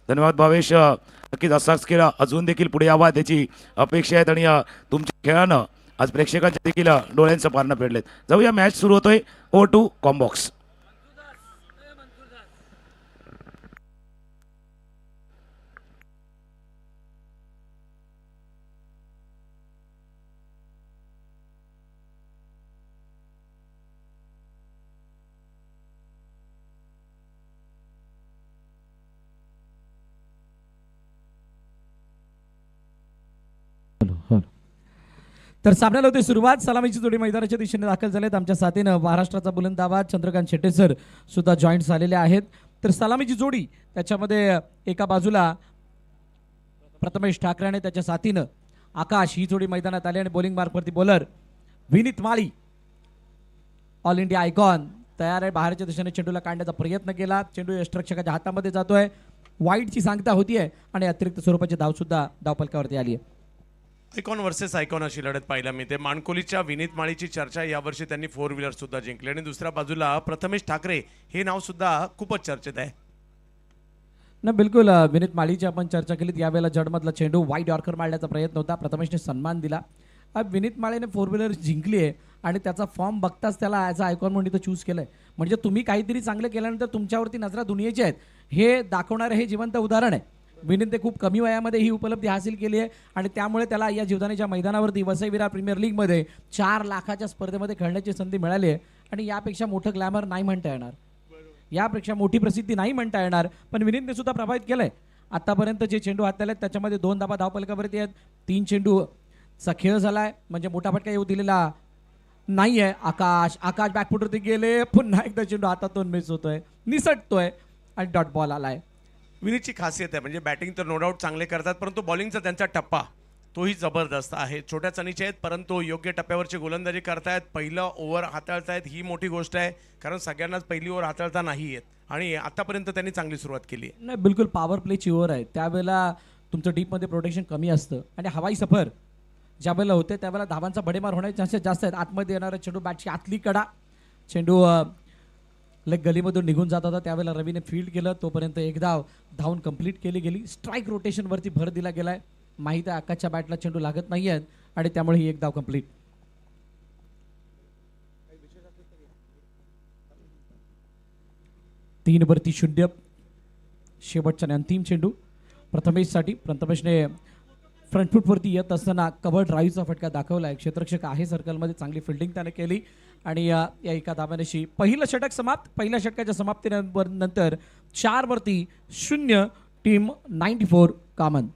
धन्यवाद भावेश. नक्कीच असाच खेळ अजून देखील पुढे यावा त्याची अपेक्षा आहेत आणि तुमच्या खेळानं आज प्रेक्षकांच्या देखील डोळ्यांचं पारणं फेडलेत. जाऊया, मॅच सुरू होतोय. ओ टू कॉम्बॉक्स. तर सामन्याला होती सुरुवात. सलामीची जोडी मैदानाच्या दिशेने दाखल झालेत. आमच्या साथीनं महाराष्ट्राचा बुलंदाबाद चंद्रकांत शेट्टे सर सुद्धा जॉईंट झालेले आहेत. तर सलामीची जोडी त्याच्यामध्ये एका बाजूला प्रथमेश ठाकरे आणि त्याच्या साथीनं आकाश ही जोडी मैदानात आली आणि बॉलिंग मार्कवरती बॉलर विनीत माळी ऑल इंडिया आयकॉन तयार आहे. बाहेरच्या दिशेने चेंडूला काढण्याचा प्रयत्न केला. चेंडू यष्टरक्षकाच्या हातामध्ये जातोय. वाईटची सांगता होतीये आणि अतिरिक्त स्वरूपाची धाव सुद्धा धावफलकावरती आली आहे. आयकॉन वर्सेस आयकॉन अशी लढत पाहायला मिळते. माणकोलीच्या विनीत माळीची चर्चा, यावर्षी त्यांनी 4 व्हीलर सुद्धा जिंकले आणि दुसऱ्या बाजूला प्रथमेश ठाकरे हे नाव सुद्धा खूपच चर्चेत आहे. ना बिलकुल विनीत माळीची आपण चर्चा केली. यावेळेला जडमधला चेंडू वाईट यॉर्कर मारण्याचा प्रयत्न होता. प्रथमेशने सन्मान दिला. विनीत माळीने 4 व्हीलर जिंकली आहे आणि त्याचा फॉर्म बघताच त्याला ॲज अ आयकॉन म्हणून इथं चूज केलंय. म्हणजे तुम्ही काहीतरी चांगलं केल्यानंतर तुमच्यावरती नजरा दुनियेच्या आहेत हे दाखवणारे हे जिवंत उदाहरण आहे. विनीतने खूप कमी वयामध्ये ही उपलब्धी हासिल केली आहे आणि त्यामुळे त्याला या जीवदानीच्या मैदानावरती वसई विरार प्रीमियर लीगमध्ये 4 लाखाच्या स्पर्धेमध्ये खेळण्याची संधी मिळाली आहे. आणि यापेक्षा मोठं ग्लॅमर नाही म्हणता येणार, यापेक्षा मोठी प्रसिद्धी नाही म्हणता येणार. पण विनीतने सुद्धा प्रभावित केलंय. आतापर्यंत जे चेंडू हाताळलेत त्याच्यामध्ये 2 धाबा धावफलकावरती आहेत. 3 चेंडूचा खेळ झालाय, म्हणजे मोठा फटका येऊ दिलेला नाहीये. आकाश बॅकफुटवरती गेले. पुन्हा एकदा चेंडू हातातून मिस होतोय, निसटतोय आणि डॉट बॉल आलाय. विनीतची खासियत आहे म्हणजे बॅटिंग तर नो डाऊट चांगले करतात, परंतु बॉलिंगचा त्यांचा टप्पा तोही जबरदस्त आहे. छोट्या चणीचे आहेत परंतु योग्य टप्प्यावरची गोलंदाजी करतायत. पहिलं ओव्हर हाताळतायत ही मोठी गोष्ट आहे, कारण सगळ्यांनाच पहिली ओव्हर हाताळता नाही येत आणि आतापर्यंत त्यांनी चांगली सुरुवात केली आहे. नाही बिलकुल पॉवर प्लेची ओव्हर आहे. त्यावेळेला तुमचं डीपमध्ये प्रोटेक्शन कमी असतं आणि हवाई सफर ज्या वेळेला होते त्यावेळेला धावांचा भडेमार होण्याचे चान्सेस जास्त आहेत. आतमध्ये येणारा चेंडू बॅटची आतली कडा चेंडू लेग गलीमधून निघून जात होता. त्यावेळेला रवीने फील्ड केलं. तोपर्यंत एक धाव धावून कंप्लीट केली गेली. स्ट्राईक रोटेशनवरती भर दिला गेलाय. माहीत आहे आकाशच्या बॅटला चेंडू लागत नाही आहेत आणि त्यामुळे ही एक धाव कंप्लीट. तीन वरती 0 शेवटचा आणि अंतिम चेंडू प्रथमेशसाठी. प्रथमेशने फ्रंट फूटवरती येत असताना कव्हर ड्राईव्हचा फटका दाखवला. क्षेत्ररक्षक आहे सर्कलमध्ये, चांगली फिल्डिंग त्याने केली आणि या एका धाब्यानेशी पहिलं षटक समाप्त. पहिल्या षटकाच्या समाप्तीनंतर 4 वरती 0 टीम 94 कामन.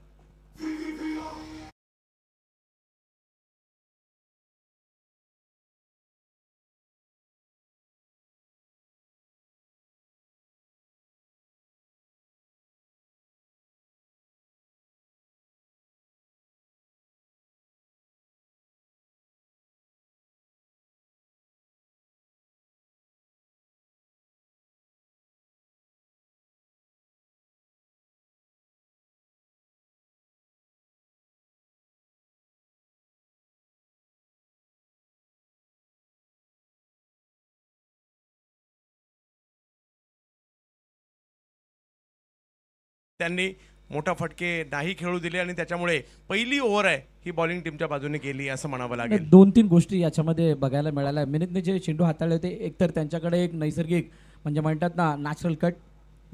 त्यांनी मोठा फटके नाही खेळू दिले आणि त्याच्यामुळे पहिली ओव्हर आहे ही बॉलिंग टीमच्या बाजूने गेली असं म्हणावं लागेल. 2-3 गोष्टी याच्यामध्ये बघायला मिळाल्या. मिनिटने जे चेंडू हाताळले होते, एकतर त्यांच्याकडे एक नैसर्गिक म्हणजे म्हणतात ना नॅचरल कट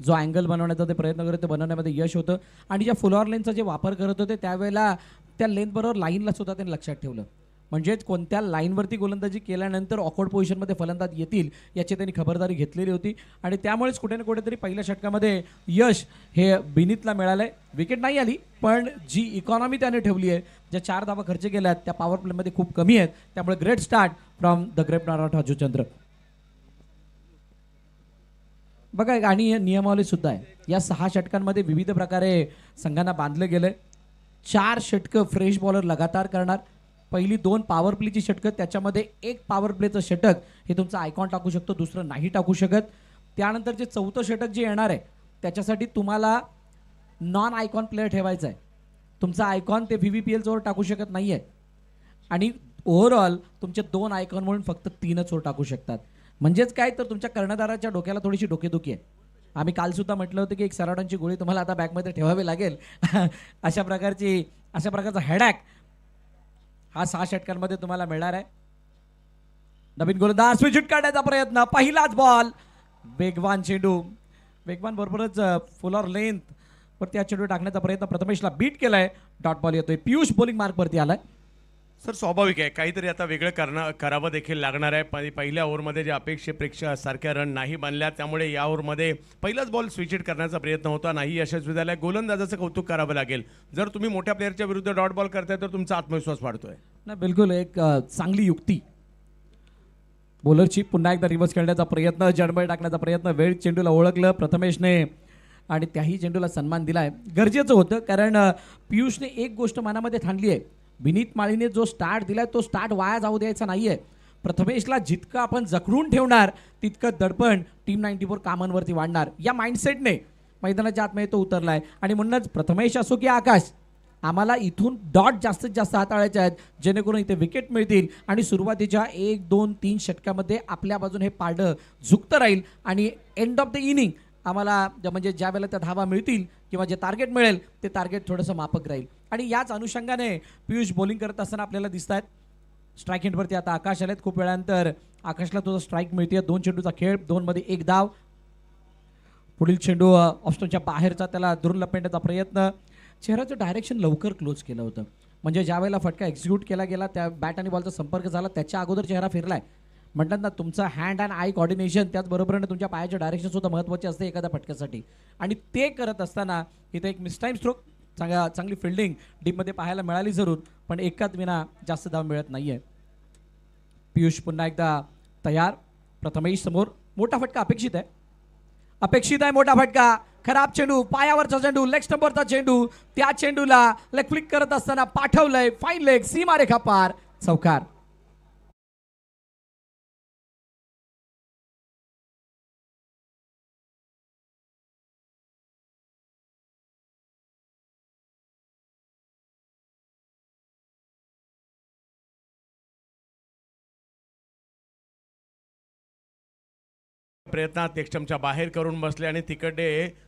जो अँगल बनवण्याचा ते प्रयत्न करत ते बनवण्यामध्ये यश होतं आणि ज्या फुलॉर लेनचा जे वापर करत होते त्यावेळेला त्या लेनबरोबर लाईनला सुद्धा त्यांनी लक्षात ठेवलं. म्हणजेच कोणत्या लाईनवरती गोलंदाजी केल्यानंतर ऑकवर्ड पोझिशनमध्ये फलंदाज येतील याची त्यांनी खबरदारी घेतलेली होती आणि त्यामुळेच कुठे ना कुठेतरी पहिल्या षटकामध्ये यश हे बिनीतला मिळालं आहे. विकेट नाही आली पण जी इकॉनॉमी त्याने ठेवली आहे, ज्या 4 धावा खर्च केल्या आहेत त्या पॉवर प्लेमध्ये खूप कमी आहेत. त्यामुळे great start from the great Narayan Juchandra. बघा आणि नियमावली सुद्धा आहे. या 6 षटकांमध्ये विविध प्रकारे संघांना बांधलं गेलंय. 4 षटकं फ्रेश बॉलर लगातार करणार. पहिली 2 पॉवर प्लेची षटकं, त्याच्यामध्ये 1 पॉवर प्लेचं षटक हे तुमचं आयकॉन टाकू शकतो, दुसरं नाही टाकू शकत. त्यानंतर जे 4थं षटक जे येणार आहे त्याच्यासाठी तुम्हाला नॉन आयकॉन प्लेअर ठेवायचा आहे. तुमचा आयकॉन ते VVPL वर टाकू शकत नाही आहे आणि ओव्हरऑल तुमचे 2 आयकॉन म्हणून फक्त 3च ओव्हर टाकू शकतात. म्हणजेच काय तर तुमच्या कर्णधाराच्या डोक्याला थोडीशी डोकेदुखी आहे. आम्ही काल सुद्धा म्हटलं होतं की एक सराडांची गोळी तुम्हाला आता बॅगमध्ये ठेवावी लागेल अशा प्रकारचा हेडॅक हा 6 षटकांमध्ये तुम्हाला मिळणार आहे. नवीन गोलंदाज स्विच काढण्याचा प्रयत्न, पहिलाच बॉल, वेगवान चेंडू, वेगवान बरोबरच फुल ऑर लेंथ वरती हा चेंडू टाकण्याचा प्रयत्न, प्रथमेशला बीट केलाय, डॉट बॉल येतोय. पियुष बॉलिंग मार्क वरती आलाय. सर स्वाभाविक आहे, काहीतरी आता वेगळं करावं देखील लागणार आहे. पहिल्या ओव्हरमध्ये जे अपेक्षेपेक्षा सारख्या रन नाही बनल्या, त्यामुळे या ओव्हरमध्ये पहिलाच बॉल स्विच हिट करण्याचा प्रयत्न होता, नाही यशस्वी झालाय. गोलंदाजाचं कौतुक करावं लागेल. जर तुम्ही मोठ्या प्लेअरच्या विरुद्ध डॉट बॉल करताय तर तुमचा आत्मविश्वास वाढतोय. ना बिलकुल एक चांगली युक्ती बॉलरची. पुन्हा एकदा रिव्हर्स खेळण्याचा प्रयत्न, जडबड टाकण्याचा प्रयत्न, वेळ चेंडूला ओळखलं प्रथमेशने आणि त्याही चेंडूला सन्मान दिलाय. गरजेचं होतं, कारण पियुषने एक गोष्ट मनामध्ये ठाणली आहे, विनीत माळीने जो स्टार्ट दिलाय तो स्टार्ट वाया जाऊ द्यायचा नाहीये. प्रथमेशला जितकं आपण जखडून ठेवणार तितकं दडपण टीम 94 कामांवरती वाढणार. या माइंडसेटने मैदानाच्या आतमध्ये तो उतरलाय आणि म्हणूनच प्रथमेश असो की आकाश, आम्हाला इथून डॉट जास्तीत जास्त हाताळायचे आहेत, जेणेकरून इथे विकेट मिळतील आणि सुरुवातीच्या 1, 2, 3 षटकामध्ये आपल्या बाजूने हे पारडं झुकतं राहील आणि एंड ऑफ द इनिंग आम्हाला म्हणजे ज्या वेळेला त्या धावा मिळतील किंवा जे टार्गेट मिळेल ते टार्गेट थोडंसं माफक राहील. आणि याच अनुषंगाने पियुष बॉलिंग करत असताना आपल्याला दिसत आहेत. स्ट्राईक एंडवरती आता आकाश आलेत. खूप वेळानंतर आकाशला तो स्ट्राईक मिळते. 2 चेंडूचा खेळ, 2 मध्ये 1 धाव. पुढील चेंडू ऑफस्टोनच्या बाहेरचा, त्याला दुरून लपेटण्याचा प्रयत्न. चेहऱ्याचं डायरेक्शन लवकर क्लोज केलं होतं, म्हणजे ज्या वेळेला फटका एक्झिक्यूट केला गेला त्या बॅट आणि बॉलचा संपर्क झाला त्याच्या अगोदर चेहरा फिरलाय. म्हणतात ना, तुमचं हँड अँड आय कॉर्डिनेशन, त्याचबरोबरीने तुमच्या पायाचे डायरेक्शन सुद्धा महत्त्वाचे असते एखाद्या फटक्यासाठी. आणि ते करत असताना इथे एक मिसटाईम स्ट्रोक, चांगली फिल्डिंग डीपमध्ये पाहायला मिळाली जरूर, पण एकाच विना जास्त धाव मिळत नाहीये. पियुष पुन्हा एकदा तयार. प्रथमेश समोर मोठा फटका अपेक्षित आहे मोठा फटका. खराब चेंडू, पायावरचा चेंडू, लेग स्टंपवरचा चेंडू, त्या चेंडूला लेग फ्लिक करत असताना पाठवलंय फाईन लेग, सीमारेखा पार, चौकार. प्रयत्नात एक्स्टमच्या बाहेर करून बसले आणि तिकडे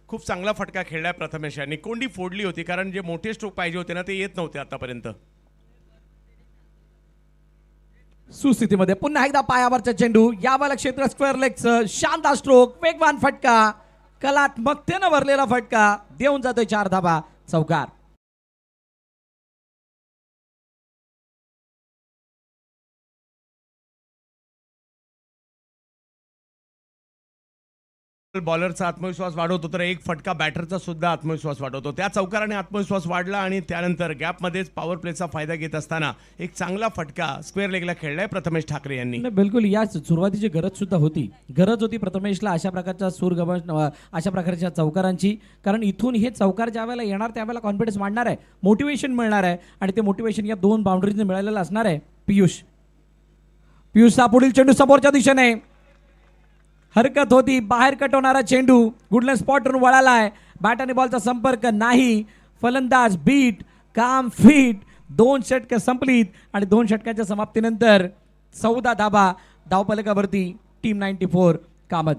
खूप चांगला फटका खेळलाय प्रथमेश यांनी. कोंडी फोडली होती, कारण जे मोठे स्ट्रोक पाहिजे होते ना ते येत नव्हते आतापर्यंत. सुस्थितीमध्ये पुन्हा एकदा पायावरचा चेंडू, यावाला क्षेत्र स्क्वेअर लेगचं शानदार स्ट्रोक, वेगवान फटका, कलात्मकतेनं भरलेला फटका, देऊन जातोय 4 धाबा, चौकार. बॉलरचा आत्मविश्वास वाढवतो तर एक फटका बॅटरचा सुद्धा आत्मविश्वास वाढवतो. त्या चौकाराने आत्मविश्वास वाढला आणि त्यानंतर गॅपमध्येच पॉवर प्लेचा फायदा घेत असताना एक चांगला फटका स्क्वेअर लेगला खेळलाय प्रथमेश ठाकरे यांनी. बिलकुल याच सुरुवातीची गरज सुद्धा होती. गरज होती प्रथमेशला अशा प्रकारच्या अशा प्रकारच्या चौकारांची, कारण इथून हे चौकार ज्या वेळेला येणार त्यावेळेला कॉन्फिडन्स वाढणार आहे, मोटिवेशन मिळणार आहे आणि ते मोटिवेशन या 2 बाउंड्रीजने मिळालेलं असणार आहे. पियुषचा पुढील चेंडू समोरच्या दिशेने, हरकत होती, बाहेर कट होणारा चेंडू, गुडलँड स्पॉटवरून वळालाय, बॅट आणि बॉलचा संपर्क नाही, फलंदाज बीट, काम फिट. 2 षटकं संपलीत आणि 2 षटकांच्या समाप्तीनंतर 14 धाबा धावफलकावरती टीम 94 कामत.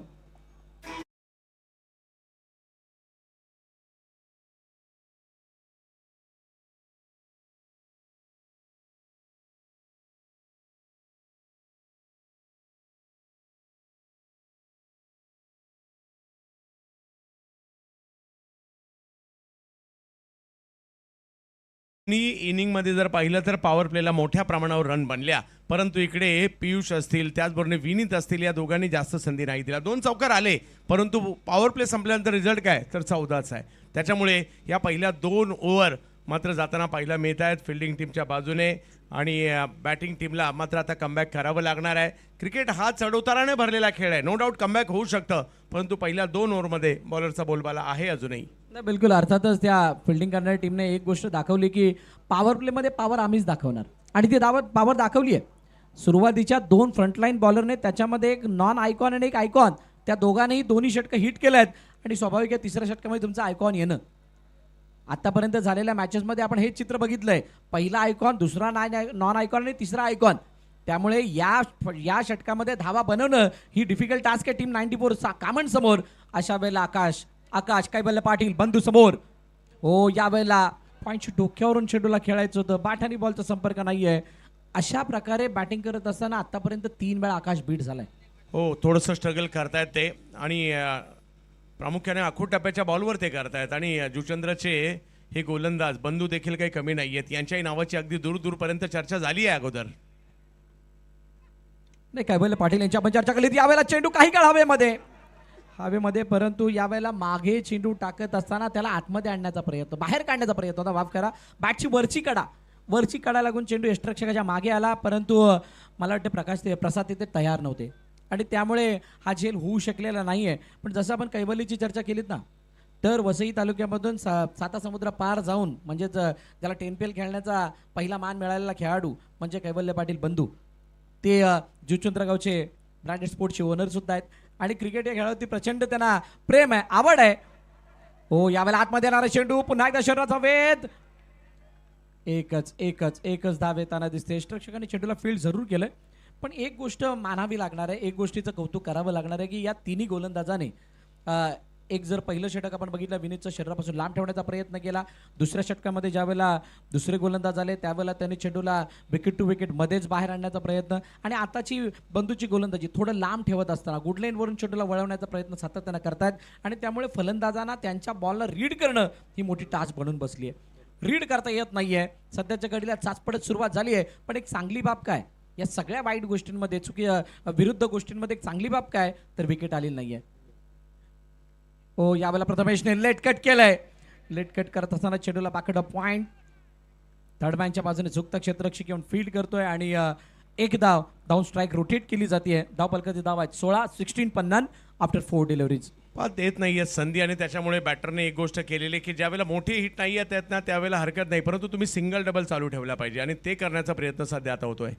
इनिंगमध्ये जर पाहिलं तर पॉवर प्लेला मोठ्या प्रमाणावर रन बनल्या, परंतु इकडे पियुष असतील त्याचबरोबर विनीत असतील या दोघांनी जास्त संधी नाही दिल्या. 2 चौकार आले, परंतु पॉवर प्ले संपल्यानंतर रिझल्ट काय तर 14च आहे. त्याच्यामुळे या पहिल्या 2 ओव्हर मात्र जाताना पाहायला मिळत आहेत फिल्डिंग टीमच्या बाजूने आणि बॅटिंग टीमला मात्र आता कमबॅक करावं लागणार आहे. क्रिकेट हा चढउताराने भरलेला खेळ आहे, नो डाऊट कमबॅक होऊ शकतं, परंतु पहिल्या 2 ओव्हरमध्ये बॉलरचा बोलबाला आहे अजूनही. नाही बिलकुल, अर्थातच त्या फिल्डिंग करणाऱ्या टीमने एक गोष्ट दाखवली की पॉवर प्लेमध्ये पॉवर आम्हीच दाखवणार आणि ती पॉवर दाखवली आहे. सुरुवातीच्या 2 फ्रंटलाईन बॉलरने त्याच्यामध्ये एक नॉन आयकॉन आणि एक आयकॉन, त्या दोघांनीही दोन्ही षटकं हिट केले आहेत आणि स्वाभाविक आहे 3ऱ्या षटकामध्ये तुमचं आयकॉन येणं. आतापर्यंत झालेल्या मॅचेसमध्ये आपण हेच चित्र बघितलंय, पहिला आयकॉन, दुसरा नॉन आयकॉन आणि 3रा आयकॉन. त्यामुळे या षटकामध्ये धावा बनवणं ही डिफिकल्ट टास्क आहे टीम 94 कामन समोर. अशा वेळेला आकाश कैबल्य पाटील बंधू समोर. हो यावेळेला पॉईंटची डोक्यावरून चेंडूला खेळायचं होतं, बॅट आणि बॉलचा संपर्क नाहीये. अशा प्रकारे बॅटिंग करत असताना आतापर्यंत 3 वेळा आकाश बीट झालाय. हो, थोडंसं स्ट्रगल करतायत ते आणि प्रामुख्याने आखूड टप्प्याच्या बॉलवर ते करतायत. आणि जुचंद्रचे हे गोलंदाज बंधू देखील काही कमी नाही आहेत. यांच्याही नावाची अगदी दूरपर्यंत चर्चा झाली आहे अगोदर. नाही कैबल्य पाटील यांची आपण चर्चा केली. यावेळेला चेंडू काही काळ हवेमध्ये परंतु यावेळेला मागे चेंडू टाकत असताना त्याला आतमध्ये आणण्याचा प्रयत्न, बाहेर काढण्याचा प्रयत्न होता. माफ करा, बॅटची वरची कडा लागून चेंडू यष्टिरक्षकाच्या मागे आला, परंतु मला वाटतं प्रसाद तिथे तयार नव्हते आणि त्यामुळे हा झेल होऊ शकलेला नाहीये. पण जसं आपण कैबल्यची चर्चा केलीत ना, तर वसई तालुक्यामधून सातासमुद्र पार जाऊन म्हणजेच त्याला टेनपेल खेळण्याचा पहिला मान मिळालेला खेळाडू म्हणजे कैबल्य पाटील बंधू. ते जुचंद्र गावचे ब्रँडेड स्पोर्ट्सचे ओनर सुद्धा आहेत आणि क्रिकेट या खेळावरती प्रचंड त्यांना प्रेम आहे, आवड आहे. हो यावेळेला आतमध्ये येणारा चेंडू, पुन्हा एकदा शरीराचा वेध. एकच धाव येताना दिसते. यष्टिरक्षकांनी चेंडूला फील्ड जरूर केलंय, पण एक गोष्ट मानावी लागणार आहे, एक गोष्टीचं कौतुक करावं लागणार आहे की या तिन्ही गोलंदाजाने एक जर पहिलं षटक आपण बघितलं विनीतचं शरीरापासून लांब ठेवण्याचा प्रयत्न केला. दुसऱ्या षटकामध्ये ज्यावेळेला दुसरे गोलंदाज आले त्यावेळेला त्यांनी चेंडूला विकेट टू विकेट मध्येच बाहेर आणण्याचा प्रयत्न आणि आताची बंधूची गोलंदाजी थोडं लांब ठेवत असताना गुडलाईनवरून चेंडूला वळवण्याचा प्रयत्न सातत्यानं करतायत आणि त्यामुळे फलंदाजांना त्यांच्या बॉलला रीड करणं ही मोठी टास्क बनून बसली आहे. रीड करता येत नाहीये. सध्याच्या घडीला चाचपडत सुरुवात झाली आहे, पण एक चांगली बाब काय या सगळ्या वाईट गोष्टींमध्ये विरुद्ध गोष्टींमध्ये एक चांगली बाब काय तर विकेट आलेली नाहीये. हो यावेळेला प्रथमेशने लेट कट केलंय. लेट कट करत असताना चेंडूला बाकड पॉइंट. थर्ड मॅनच्या बाजूने झुकता क्षेत्ररक्षक येऊन फील्ड करतोय आणि एक धाव डाऊन स्ट्राईक रोटेट केली जाते. धाव पलकाची धाव आहेत 16 पण नन आफ्टर 4 डिलिव्हरीज. देत नाहीये संधी आणि त्याच्यामुळे बॅटरने एक गोष्ट केलेली की ज्यावेळेला मोठी हिट नाही येत आहेत ना त्यावेळेला हरकत नाही, परंतु तुम्ही सिंगल डबल चालू ठेवला पाहिजे आणि ते करण्याचा प्रयत्न सध्या आता होतोय.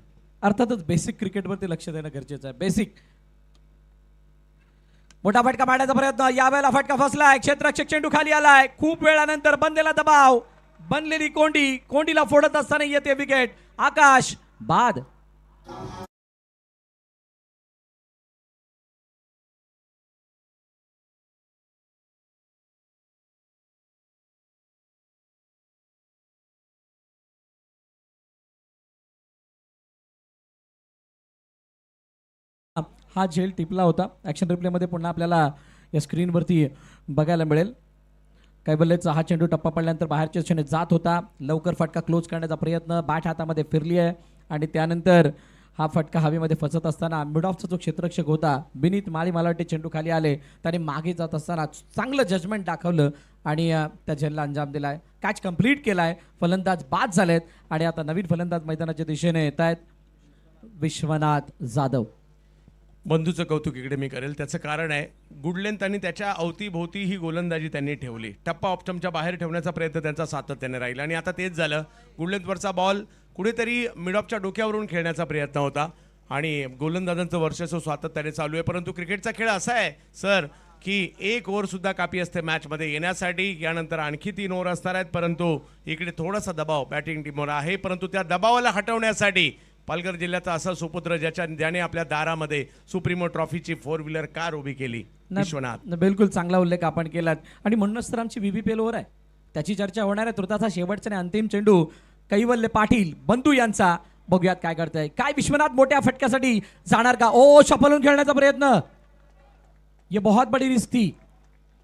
अर्थातच बेसिक क्रिकेटवरती लक्ष देणं गरजेचं आहे. बेसिक मोठा फटका मारण्याचा प्रयत्न, यावेळेला फटका फसलाय. क्षेत्ररक्षक चेंडू खाली आलाय. खूप वेळानंतर बनलेला दबाव, बनलेली कोंडीला फोडत असताना येते विकेट. आकाश बाद. हा झेल टिपला होता. ॲक्शन रिप्लेमध्ये पुन्हा आपल्याला या स्क्रीनवरती बघायला मिळेल. कैबल्यचा हा चेंडू टप्पा पडल्यानंतर बाहेरच्या दिशेने जात होता. लवकर फटका क्लोज करण्याचा प्रयत्न, बॅट हातामध्ये फिरली आहे आणि त्यानंतर हा फटका हवेमध्ये फसत असताना मिड ऑफचा जो क्षेत्ररक्षक होता विनीत माळी, मला वाटते चेंडू खाली आले, त्याने मागे जात असताना चांगलं जजमेंट दाखवलं आणि त्या झेलला अंजाम दिलाय. कॅच कंप्लीट केलाय. फलंदाज बाद झालेत आणि आता नवीन फलंदाज मैदानाच्या दिशेने येत आहेत. विश्वनाथ जाधव. बंधूचं कौतुक इकडे मी करेल. त्याचं कारण आहे गुड लेंथ आणि त्याच्या अवतीभोवती ही गोलंदाजी त्यांनी ठेवली. टप्पा ऑप्शनच्या बाहेर ठेवण्याचा प्रयत्न त्यांचा सातत्याने राहिला आणि आता तेच झालं. गुड लेंथवरचा बॉल कुठेतरी मिड ऑफच्या डोक्यावरून खेळण्याचा प्रयत्न होता आणि गोलंदाजांचं वर्चस्व सातत्याने चालू आहे. परंतु क्रिकेटचा खेळ असा आहे सर की एक ओव्हर सुद्धा कापी असते मॅचमध्ये येण्यासाठी. यानंतर आणखी 3 ओव्हर असणार आहेत, परंतु इकडे थोडासा दबाव बॅटिंग टीमवर आहे. परंतु त्या दबावाला हटवण्यासाठी पालघर जिल्ह्याचा असा सुपुत्र ज्याने आपल्या दारामध्ये सुप्रीमो ट्रॉफीची 4 व्हीलर कार उभी केली, विश्वनाथ. बिलकुल चांगला उल्लेख आपण केलात आणि म्हणूनच तर आमची VBPL ओव्हर आहे, त्याची चर्चा होणार आहे. तुर्ताचा शेवटचा आणि अंतिम चेंडू कैवल्य पाटील बंधू यांचा. बघूयात काय करताय. काय विश्वनाथ मोठ्या फटक्यासाठी जाणार का? ओ सफल होऊन खेळण्याचा प्रयत्न. ये बहुत बडी रिस्क थी.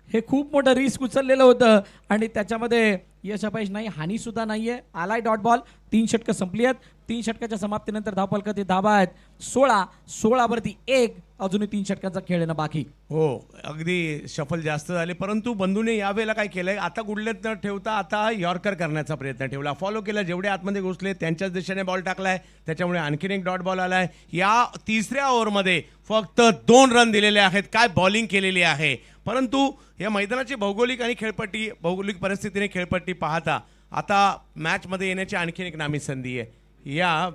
हे खूप मोठं रिस्क उचललेलं होतं आणि त्याच्यामध्ये यश अपयश नाही, हानी सुद्धा नाहीये. आलाय डॉट बॉल. 3 षटकं संपली आहेत. 3 षटकाच्या समाप्तीनंतर धावपलकाची धावा आहेत 16 वरती 1. अजूनही 3 षटकांचा खेळ येणं बाकी. हो अगदी शफल जास्त झाले, परंतु बंधूने यावेळेला काय केलंय, आता गुडलेत न ठेवता आता यॉर्कर करण्याचा प्रयत्न ठेवला. फॉलो केला. जेवढे आतमध्ये घुसले त्यांच्याच दिशेने बॉल टाकलाय, त्याच्यामुळे आणखीन एक डॉट बॉल आलाय. या तिसऱ्या ओव्हरमध्ये फक्त 2 रन दिलेले आहेत. काय बॉलिंग केलेली आहे. परंतु या मैदानाची भौगोलिक परिस्थितीने खेळपट्टी पाहता आता मॅचमध्ये येण्याची आणखीन एक नामी संधी आहे. या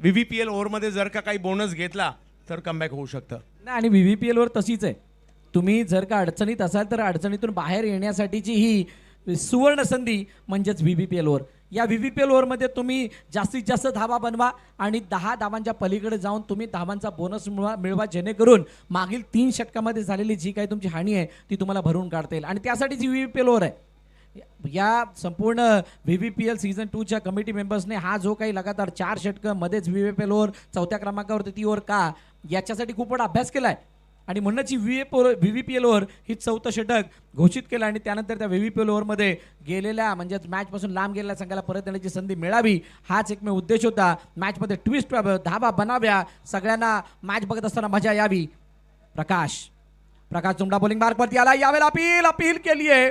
VBPL ओव्हरमध्ये जर का काही बोनस घेतला तर कमबॅक होऊ शकतं. नाही आणि VBPL वर तशीच आहे. तुम्ही जर का अडचणीत असाल तर अडचणीतून बाहेर येण्यासाठीची ही सुवर्ण संधी म्हणजेच VBPL ओव्हर. या VVPL ओव्हरमध्ये तुम्ही जास्तीत जास्त धावा बनवा आणि 10 धावांच्या पलीकडे जाऊन तुम्ही धावांचा बोनस मिळवा जेणेकरून मागील 3 षटकामध्ये झालेली जी काही तुमची हानी आहे ती तुम्हाला भरून काढता येईल आणि त्यासाठी जी VVPL ओव्हर आहे या संपूर्ण VVPL सीझन 2च्या कमिटी मेंबर्सने हा जो काही लगातार 4 षटकं मध्येच VVPL ओव्हर 4थ्या क्रमांकावरती ती ओव्हर का याच्यासाठी खूप मोठा अभ्यास केला आहे आणि म्हणूनच ही VVPL ओव्हर ही 4थं षटक घोषित केलं आणि त्यानंतर त्या VVPL ओव्हरमध्ये गेलेल्या म्हणजेच मॅचपासून लांब गेलेल्या संघाला परत येण्याची संधी मिळावी हाच एकमेव उद्देश होता. मॅचमध्ये ट्विस्ट धावा बनाव्या, सगळ्यांना मॅच बघत असताना मजा यावी. प्रकाश तुमडा बॉलिंग मार्कवरती आला. यावेळेला अपील केली आहे.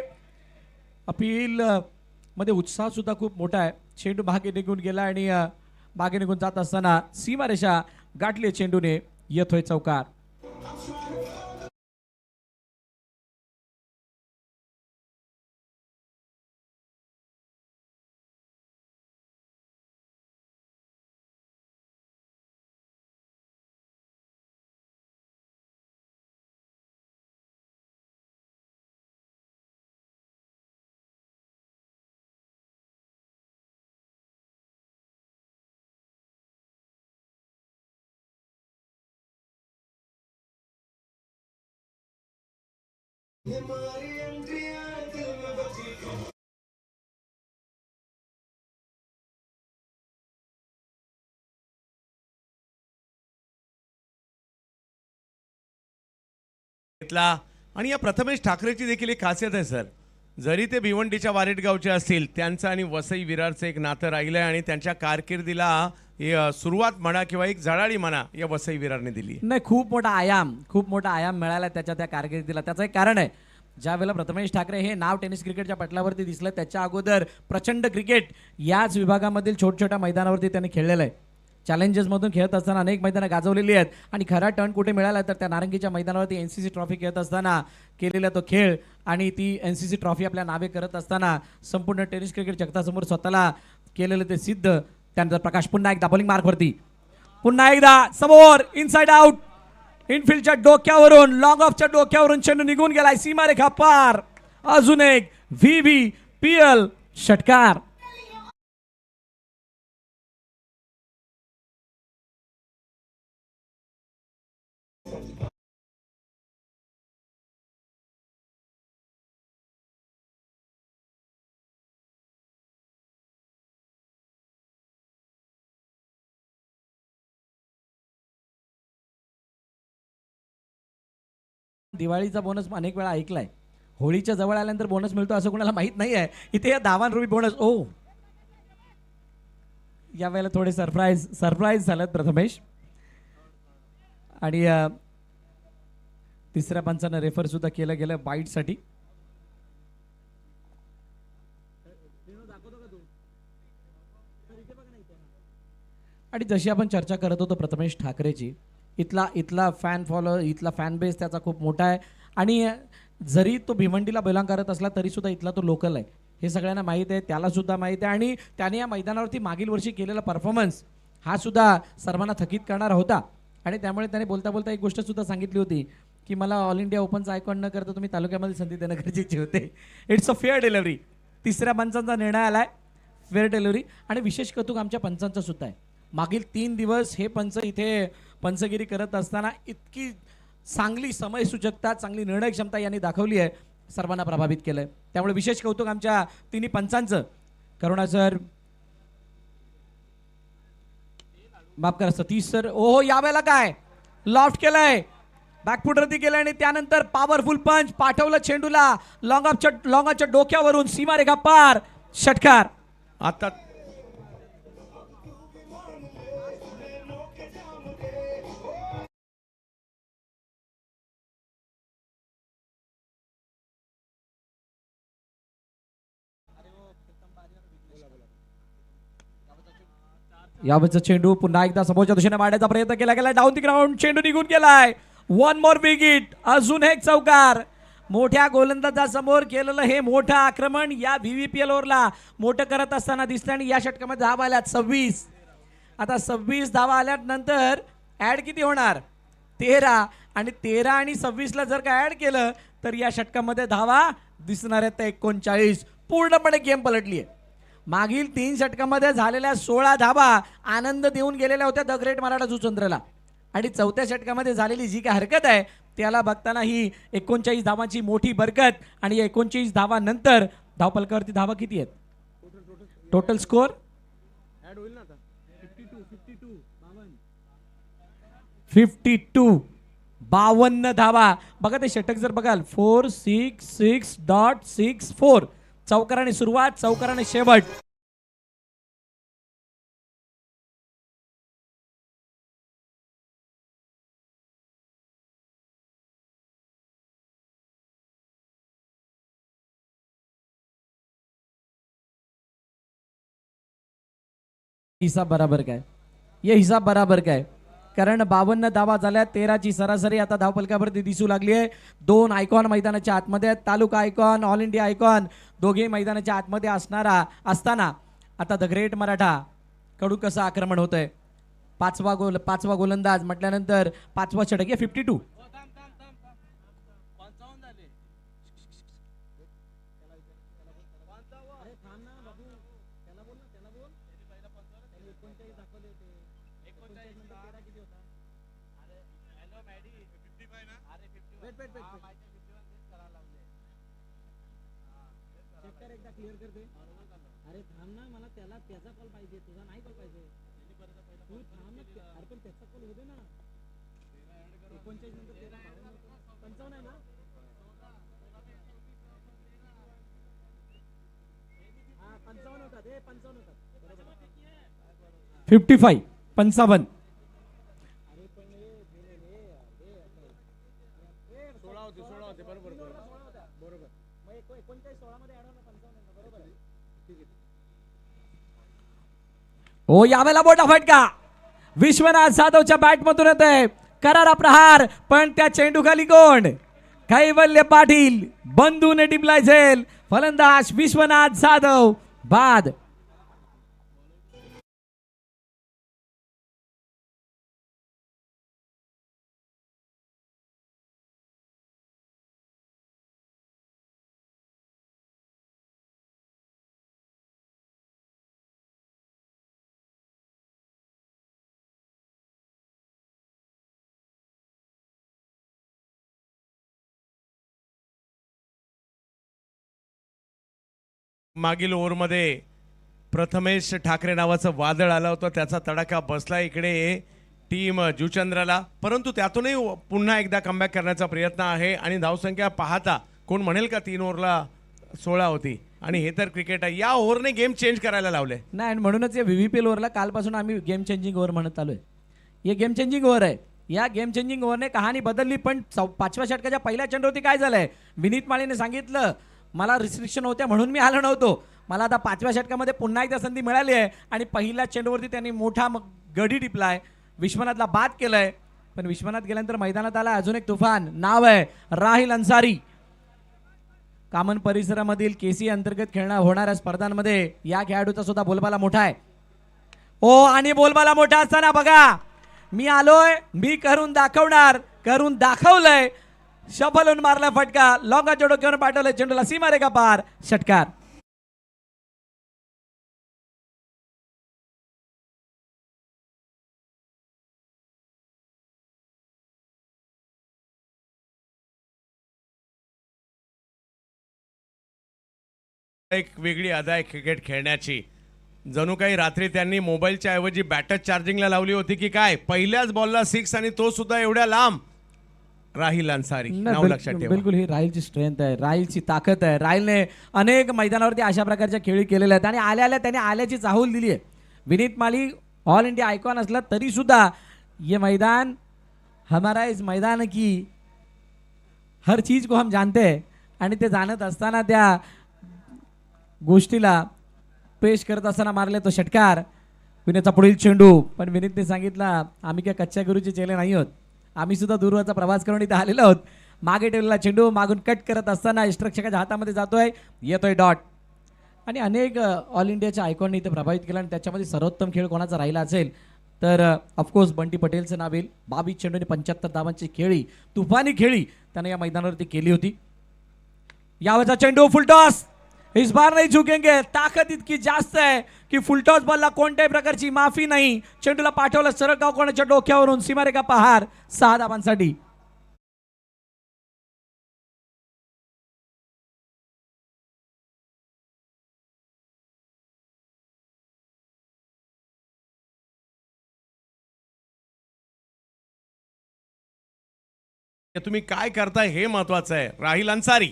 अपील मध्ये उत्साह सुद्धा खूप मोठा आहे. चेंडू मागे निघून गेला आणि मागे निघून जात असताना सीमारेषा गाठली चेंडूने. येतोय चौकार. घेतला आणि या प्रथमेश ठाकरेची देखील एक खासियत आहे सर. जरी ते भिवंडीच्या वारेटगावचे असतील त्यांचं आणि वसई विरारचं एक नातं राहिलं आहे आणि त्यांच्या कारकिर्दीला सुरुवात म्हणा किंवा एक झळाळी म्हणा या वसई विरारने दिली. नाही, खूप मोठा आयाम मिळाला त्याच्या त्या कारकिर्दीला. त्याचं एक कारण आहे, ज्या वेळेला प्रथमेश ठाकरे हे नाव टेनिस क्रिकेटच्या पटलावरती दिसलं त्याच्या अगोदर प्रचंड क्रिकेट याच विभागामधील छोट्या मैदानावरती त्यांनी खेळलेलं आहे. चॅलेंजेसमधून खेळत असताना अनेक मैदानं गाजवलेली आहेत आणि खरा टर्न कुठे मिळाला तर त्या नारंगीच्या मैदानावरती NCC ट्रॉफी खेळत असताना केलेला तो खेळ आणि ती NCC ट्रॉफी आपल्या नावे करत असताना संपूर्ण टेनिस क्रिकेट जगतासमोर स्वतःला केलेलं ते सिद्ध. त्यानंतर प्रकाश पुन्हा एकदा बॉलिंग मार्कवरती, पुन्हा एकदा समोर इनसाइड आउट. इनफिल्डच्या डोक्यावरून लॉंग ऑफच्या डोक्यावरून चेंडू निघून गेलाय सीमारेखा पार. अजून एक VVPL षटकार. दिवाळीचा बोनस अनेक वेळा ऐकलाय. होळीच्या जवळ आल्यानंतर बोनस मिळतो असं कोणाला माहित नाही आहे. इथे या धावांरूपी बोनस या वेळेला थोडे सरप्राईज झालेत प्रथमेश आणि तिसऱ्या पंचानं रेफर सुद्धा केलं गेलं बाईटसाठी. आणि जशी आपण चर्चा करत होतो प्रथमेश ठाकरेची, इथला फॅन बेस त्याचा खूप मोठा आहे आणि जरी तो भिवंडीला बिलॉंग करत असला तरी सुद्धा इथला तो लोकल आहे हे सगळ्यांना माहीत आहे, त्याला सुद्धा माहीत आहे. आणि त्याने या मैदानावरती मागील वर्षी केलेला परफॉर्मन्स हा सुद्धा सर्वांना थकीत करणारा होता आणि त्यामुळे त्याने बोलता एक गोष्ट सुद्धा सांगितली होती की मला ऑल इंडिया ओपनचा आयकॉन न करता तुम्ही तालुक्यामध्ये संधी देणं गरजेचे होते. It's a fair delivery. तिसऱ्या पंचांचा निर्णय आलाय, फेअर डिलिव्हरी. आणि विशेष कौतुक आमच्या पंचांचं सुद्धा आहे. मागील 3 दिवस हे पंच इथे पंचगिरी करत असताना इतकी चांगली समयसूचकता, चांगली निर्णय क्षमता यांनी दाखवली आहे, सर्वांना प्रभावित केलंय. त्यामुळे विशेष कौतुक आमच्या तिन्ही पंचांचं. करुणा सर, माफ करा सतीश सर. ओहो, यावेळेला काय लॉफ्ट केलंय, बॅकफुटवरती केलंय आणि त्यानंतर पॉवरफुल पंच पाठवलं चेंडूला लॉंग ऑफच्या डोक्यावरून सीमारेखा पार. षटकार. आता यावरचा चेंडू पुन्हा एकदा समोरच्या दिशेने मारण्याचा प्रयत्न केला गेला. डाऊन दी ग्राउंड चेंडू निघून गेलाय. 1 मोर विकेट. अजून एक चौकार. मोठ्या गोलंदाजासमोर केलेलं हे मोठं आक्रमण या VVPL ओव्हरला मोठं करत असताना दिसतं आणि या षटकामध्ये धावा आल्यात 26. आता 26 धावा आल्यानंतर ॲड किती होणार? 13. आणि 13 आणि 26ला जर का ॲड केलं तर या षटकामध्ये धावा दिसणार आहेत 39. पूर्णपणे गेम पलटली आहे. मागील 3 षटकामध्ये झालेल्या 16 धावा आनंद देऊन गेलेल्या होत्या द ग्रेट मराठा जुचंद्रला आणि 4थ्या षटकामध्ये झालेली जी काय हरकत आहे त्याला बघताना ही 39 धावांची मोठी बरकत आणि 39 धावांनंतर धावपलकावरती धावा किती आहेत टोटल स्कोअर 52 धावा. बघा ते षटक जर बघाल 466.64 चौकाराने सुरुवात चौकाराने शेवट. हिसाब बराबर काय ये हिसाब बराबर काय कारण 52 धावा झाल्या 13ची सरासरी आता धावपलकावरती दिसू लागली आहे. 2 आयकॉन मैदानाच्या आतमध्ये आहेत. तालुका आयकॉन ऑल इंडिया आयकॉन दोघे मैदानाच्या आतमध्ये असताना आता द ग्रेट मराठा कडू कसं आक्रमण होतंय. पाचवा गोलंदाज म्हटल्यानंतर 5वा षटक आहे 52. फिफ्टी 55. हो यावेळेला मोठा फटका विश्वनाथ जाधवच्या बॅटमधून येत आहे. करारा प्रहार पण त्या चेंडू खाली कोण कैवल्य पाटील बंधूने टिपलाय झेल. फलंदाज विश्वनाथ जाधव बाद. मागील ओव्हरमध्ये प्रथमेश ठाकरे नावाचं वादळ आलं होतं त्याचा तडाखा बसला इकडे टीम जुचंद्राला परंतु त्यातूनही पुन्हा एकदा कमबॅक करण्याचा प्रयत्न आहे आणि धावसंख्या पाहता कोण म्हणेल का 3 ओव्हरला 16 होती आणि हे तर क्रिकेट आहे. या ओव्हरने गेम चेंज करायला लावले नाही आणि म्हणूनच या व्हीव्हीपीएल ओव्हरला कालपासून आम्ही गेम चेंजिंग ओव्हर म्हणत आलोय. हे गेम चेंजिंग ओव्हर आहे. या गेम चेंजिंग ओव्हरने कहाणी बदलली. पण 5व्या षटकाच्या पहिल्या चेंडूवरती काय झालंय विनीत माळीने सांगितलं मला रिस्ट्रिक्शन होत्या म्हणून मी आलो नव्हतो. मला आता 5व्या षटकामध्ये पुन्हा एकदा संधी मिळाली आहे आणि पहिल्या चेंडूवरती त्यांनी मोठा गडी टिपलाय. विश्वनाथला बाद केलंय पण विश्वनाथ गेल्यानंतर मैदानात आला अजून एक तुफान नाव आहे राहिल अन्सारी. कामन परिसरामधील केसी अंतर्गत होणाऱ्या स्पर्धांमध्ये या खेळाडूचा सुद्धा बोलबाला मोठा आहे. ओ आणि बोलबाला मोठा असताना बघा मी आलोय मी करून दाखवणार करून दाखवलंय. शफलून मारला फटका लॉंगाच्या डोक्यावर पाठवलंय चेंडूला सीमारेखा पार षटकार. एक वेगळी अदा आहे क्रिकेट खेळण्याची. जणू काही रात्री त्यांनी मोबाईलच्या ऐवजी बॅटच चार्जिंगला लावली होती की काय. पहिल्याच बॉलला 6 आणि तो सुद्धा एवढ्या लांब. राहिल अन्सारी नाव लक्षात ठेवा. बिलकुल ही राहिलची स्ट्रेंथ आहे राहिलची ताकद आहे. राहिलने अनेक मैदानावरती अशा प्रकारच्या खेळी केलेल्या आहेत आणि त्याने आल्याची चाहूल दिली आहे. विनीत माली ऑल इंडिया आयकॉन असला तरी सुद्धा ये मैदान हमारा इस मैदान की हर चीज को हम जानते हैं आणि ते जाणत असताना त्या गोष्टीला पेश करत असताना मारले तो षटकार. विनीतचा पुढील चेंडू पण विनीतने सांगितला आम्ही काय कच्च्या गुरुचे चेले नाही आहोत. आम्ही सुद्धा दूरवरचा प्रवास करून इथे आलेलो आहोत. मागे ठेवलेला चेंडू मागून कट करत असताना इष्टरक्षकाच्या हातामध्ये जातोय येतोय डॉट. आणि अनेक ऑल इंडियाच्या आयकॉनने इथे प्रभावित केला आणि त्याच्यामध्ये सर्वोत्तम खेळ कोणाचा राहिला असेल तर ऑफकोर्स बंटी पटेलचं नाव येईल. 22 चेंडूने 75 धावांची खेळी तुफानी खेळी त्याने या मैदानावरती केली होती. यावरचा चेंडू फुलटॉस इस बार नाही झुकेंगे. ताकद इतकी जास्त आहे की फुलटॉस बॉलला कोणत्याही प्रकारची माफी नाही. चेंडूला पाठवलं सरळ कोणाच्या डोक्यावरून. सीमारेखा पहार 6 धावांसाठी. तुम्ही काय करताय हे महत्वाचं आहे. राहिल अन्सारी.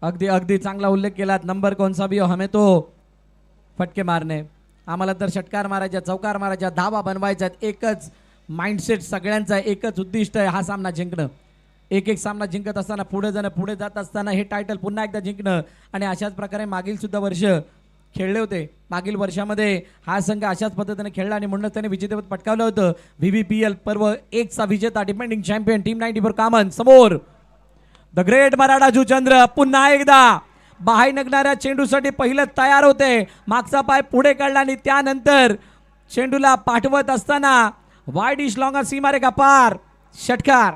अगदी अगदी चांगला उल्लेख केलात. नंबर कोणसा भी हो हमें तो फटके मारणे. आम्हाला तर षटकार मारायच्या, चौकार मारायच्या, धावा बनवायच्या. एकच माइंडसेट सगळ्यांचा आहे, एकच उद्दिष्ट आहे, हा सामना जिंकणं. एक एक सामना जिंकत असताना पुढे जाणं, पुढे जात असताना हे टायटल पुन्हा एकदा जिंकणं. आणि अशाच प्रकारे मागील सुद्धा वर्ष खेळले होते. मागील वर्षामध्ये हा संघ अशाच पद्धतीने खेळला आणि म्हणूनच त्याने विजेतेपद पटकावलं होतं. VVPL पर्व 1 चा विजेता डिपेंडिंग चॅम्पियन टीम 94 कामन समोर द ग्रेट मराठा जुचंद्र. पुन्हा एकदा बाहेर निघणाऱ्या चेंडूसाठी पहिलं तयार होते. मागचा पाय पुढे काढला आणि त्यानंतर चेंडूला पाठवत असताना वाईड इश लॉंगर सीमारेखा पार. षटकार.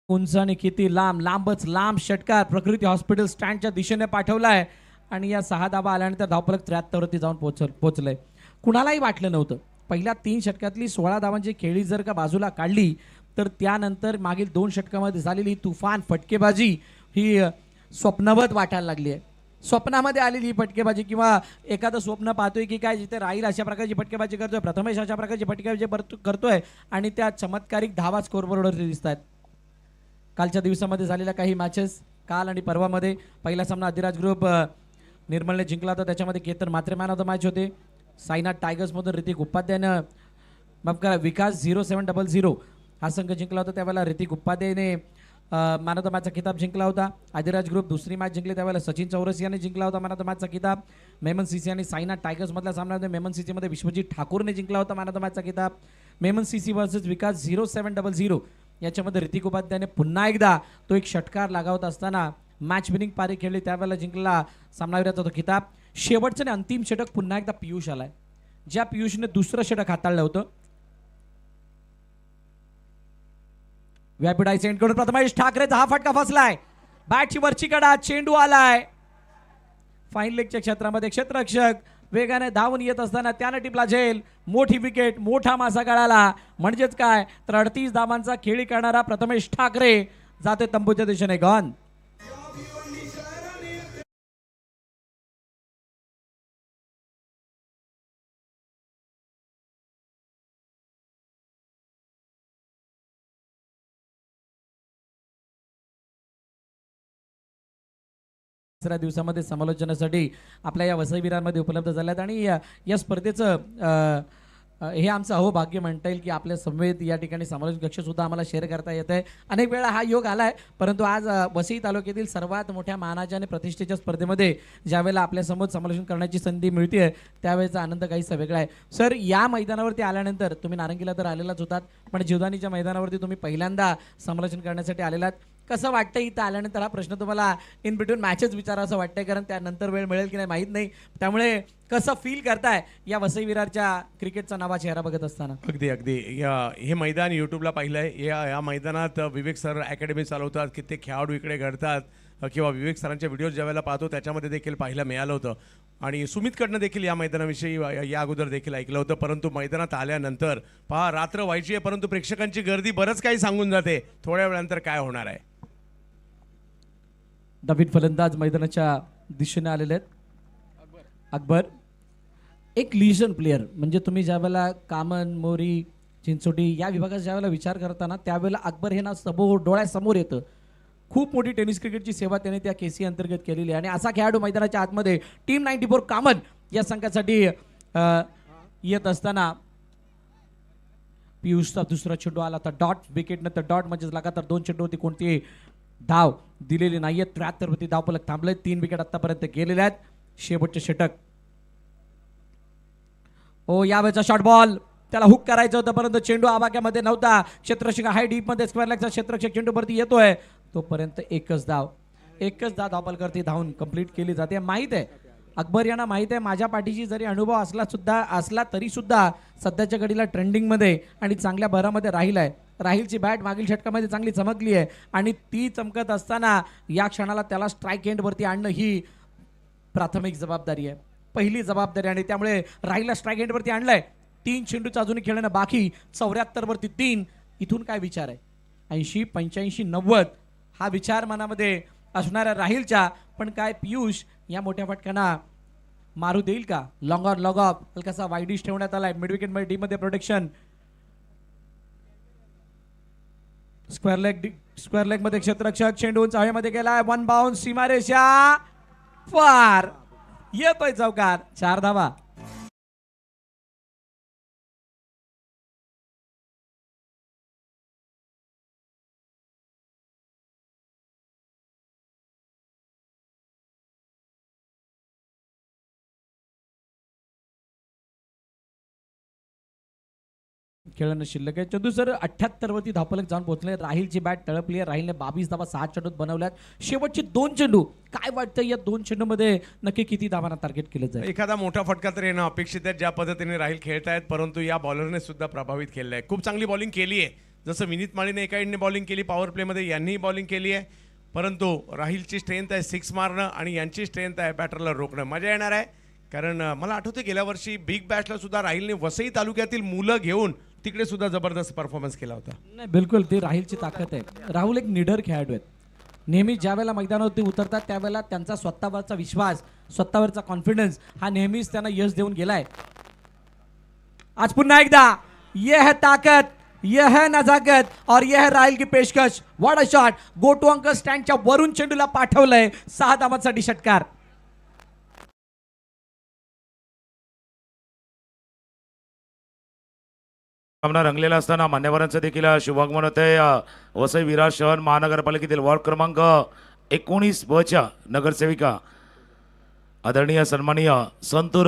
उंच आणि किती लांब, लांबच लांब षटकार प्रकृती हॉस्पिटल स्टँडच्या दिशेने पाठवलाय. आणि या 6 धावा आल्यानंतर धावफलक 73 वरती जाऊन पोहोचलंय. कुणालाही वाटलं नव्हतं पहिल्या 3 षटकातली 16 धावांची खेळी जर का बाजूला काढली तर त्यानंतर मागील 2 षटकामध्ये झालेली तुफान फटकेबाजी ही स्वप्नवत वाटायला लागली आहे. स्वप्नामध्ये आलेली ही फटकेबाजी किंवा एखादं स्वप्न पाहतोय की काय जिथे राहील अशा प्रकारची फटकेबाजी करतोय, प्रथमेश अशा प्रकारची फटकेबाजी करतोय आणि त्या चमत्कारिक धावा स्कोरबोर्डवरती दिसत आहेत. कालच्या दिवसामध्ये झालेल्या काही मॅचेस, काल आणि परवामध्ये पहिला सामना अधिराज ग्रुप निर्मलने जिंकला होता. त्याच्यामध्ये केतन मात्रे मॅन ऑफ द मॅच होते. साईनाथ टायगर्समधून ऋतिक उपाध्यायनं माफ करा विकास 0700 हा संघ जिंकला होता. त्यावेळेला ऋतिक उपाध्यायने मॅन ऑफ द मॅचचा किताब जिंकला होता. अधिराज ग्रुप दुसरी मॅच जिंकली त्यावेळेला सचिन चौरसियाने जिंकला होता मॅन ऑफ द मॅचचा किताब. मेमन सीसी आणि साईनाथ टायगर्समधला सामना होता. मेमन सीसीमध्ये विश्वजित ठाकूरने जिंकला होता मॅन ऑफ द मॅचचा किताब. मेमन सीसी वर्सेस विकास 0700 याच्यामध्ये ऋतिक उपाध्यायने पुन्हा एकदा तो एक षटकार लागावत असताना मॅच विनिंग पारी खेळली. त्यावेळेला जिंकला सामनावीराचा तो किताब. शेवटचं आणि अंतिम षटक पुन्हा एकदा पियुष आलाय. ज्या पियुषने दुसरं षटक हाताळलं होतं. व्यापीडाय सेंड करून प्रथमेश ठाकरेचा हा फटका फसलाय. बॅटची वरची कडा, चेंडू आलाय फाईन लेगच्या क्षेत्रामध्ये. क्षेत्ररक्षक वेगाने धावून येत असताना त्यानं टिपला झेल. मोठी विकेट, मोठा मासा गळाला. म्हणजेच काय तर 38 धावांचा खेळी करणारा प्रथमेश ठाकरे जाते तंबूच्या दिशेने. गॉन. दुसऱ्या दिवसामध्ये समालोचनासाठी आपल्या या वसईवीरांमध्ये उपलब्ध झाल्यात आणि या स्पर्धेचं हे आमचं अहोभाग्य म्हणता येईल की आपल्या समवेत या ठिकाणी समालोचन कक्ष सुद्धा आम्हाला शेअर करता येत आहे. अनेक वेळा हा योग आलाय परंतु आज वसई तालुक्यातील सर्वात मोठ्या मानाच्या आणि प्रतिष्ठेच्या स्पर्धेमध्ये ज्यावेळेला आपल्यासमोर समालोचन करण्याची संधी मिळते त्यावेळेचा आनंद काहीसा वेगळा आहे. सर, या मैदानावरती आल्यानंतर तुम्ही नारंगीला तर आलेलाच होतात पण जीवदानीच्या मैदानावरती तुम्ही पहिल्यांदा समालोचन करण्यासाठी आलेलात. कसं वाटतं इथं आल्यानंतर? हा प्रश्न तुम्हाला इन बिटवीन मॅचेस विचारा असं वाटतंय कारण त्यानंतर वेळ मिळेल की नाही माहीत नाही. त्यामुळे कसं फील करताय या वसई विरारच्या क्रिकेटचा नवा चेहरा बघत असताना? अगदी अगदी हे मैदान यूट्यूबला पाहिलं आहे. या मैदानात विवेक सर अकॅडमी चालवतात. कित्येक खेळाडू इकडे घडतात किंवा विवेक सरांचे व्हिडिओज ज्यावेळेला पाहतो त्याच्यामध्ये देखील पाहायला मिळालं होतं. आणि सुमितकडनं देखील या मैदानाविषयी या अगोदर देखील ऐकलं होतं. परंतु मैदानात आल्यानंतर पहा रात्र व्हायची आहे परंतु प्रेक्षकांची गर्दी बरंच काही सांगून जाते. थोड्या वेळानंतर काय होणार आहे? नवीन फलंदाज मैदानाच्या दिशेने आलेले आहेत. अकबर एक लिजन प्लेयर म्हणजे तुम्ही ज्यावेळेला कामन, मोरी, चिंचोटी या विभागाचा ज्यावेळेला विचार करताना त्यावेळेला अकबर हे नाव डोळ्यासमोर येतं. खूप मोठी टेनिस क्रिकेटची सेवा त्याने त्या केसी अंतर्गत केलेली आहे आणि असा खेळाडू मैदानाच्या आतमध्ये टीम 94 कामन या संघासाठी येत असताना पियुषचा दुसरा चेंडू आला तर डॉट विकेट नंतर डॉट म्हणजेच लगातार 2 चेंडूवरती कोणतीही धाव दिलेली नाहीये. 73 वरती धावफलक थांबले. 3 विकेट आतापर्यंत गेलेल्या आहेत. शेवटचे षटक. ओ यावेळेचा शॉर्ट बॉल त्याला हुक करायचं होतं परंतु चेंडू आवाक्यामध्ये नव्हता. क्षेत्ररक्षक हाय डीप मध्ये स्क्वेअर लेगचा क्षेत्ररक्षक चेंडू वरती येतोय तोपर्यंत एकच धाव धावफलकावरती धावून कंप्लीट केली जाते. माहित आहे अकबर यांना माहित आहे माझ्या पाठीशी जरी अनुभव असला तरी सुद्धा सध्याच्या घडीला ट्रेंडिंगमध्ये आणि चांगल्या भरामध्ये राहील आहे. राहीलची बॅट मागील षटकामध्ये चांगली चमकली आहे आणि ती चमकत असताना या क्षणाला त्याला स्ट्राईक एंडवरती आणणं ही प्राथमिक जबाबदारी आहे, पहिली जबाबदारी. आणि त्यामुळे राहीलला स्ट्राईक एंडवरती आणलंय. 3 चेंडूचं अजूनही खेळणं बाकी. 74 वरती 3. इथून काय विचार आहे? 80, 85, 90 हा विचार मनामध्ये असणाऱ्या राहीलच्या. पण काय पियुष या मोठ्या फटक्यांना मारू देईल का? लॉंग ऑन लॉग ऑफ हलकासा वाईडिश ठेवण्यात आलाय. मिड विकेट मध्ये डी मध्ये प्रोटेक्शन. स्क्वेअर लेग मध्ये क्षेत्ररक्षक चेंडू चाळीमध्ये गेलाय. 1 बाउन्स सीमारेषा पार. येतोय चौकार. 4 धावा. खेळणं शिल्लक आहे. चंदू सर 78 वरती धावफलक जाऊन पोहोचले. राहीलची बॅट तळपली आहे. राहीलने 22 धावा 6 चेंडूत बनवल्यात. शेवटचे 2 चेंडू काय वाटतं या 2 चेंडूमध्ये नक्की किती धावांना टार्गेट केलं जाईल? एखादा मोठा फटका तर येणं अपेक्षित आहे. ज्या पद्धतीने राहील खेळतायत, परंतु या बॉलरने सुद्धा प्रभावित केलं आहे. खूप चांगली बॉलिंग केली आहे. जसं विनीत माळीने एका एंडने बॉलिंग केली, पॉवर प्लेमध्ये यांनीही बॉलिंग केली आहे. परंतु राहीलची स्ट्रेंथ आहे 6 मारणं आणि यांची स्ट्रेंथ आहे बॅटरला रोखणं. मजा येणार आहे. कारण मला आठवतं गेल्या वर्षी बिग बॅशला सुद्धा राहीलने वसई तालुक्यातील मुलं घेऊन तिकडे सुद्धा जबरदस्त परफॉर्मन्स केला होता. नाही बिलकुल ती राहीलची ताकद आहे. राहुल एक निडर खेळाडू आहेत. नेहमी ज्या वेळेला मैदानावरती उतरतात त्यावेळेला त्यांचा स्वतःवरचा विश्वास, स्वतःवरचा कॉन्फिडन्स हा नेहमीच त्यांना यश देऊन गेलाय. आज पुन्हा एकदा यह है ताकत, यह है नजाकत और यह है राहील की पेशकश. What a shot. Go to अंक स्टँडच्या वरून चेंडूला पाठवलंय. 6 धावांसाठी षटकार. सामना रंगलेला असताना मान्यवरांचं देखील शुभागमन होत आहे. वसई विरार शहर महानगरपालिकेतील वॉर्ड क्रमांक 19 ब च्या नगरसेविका आदरणीय सन्माननीय संतूर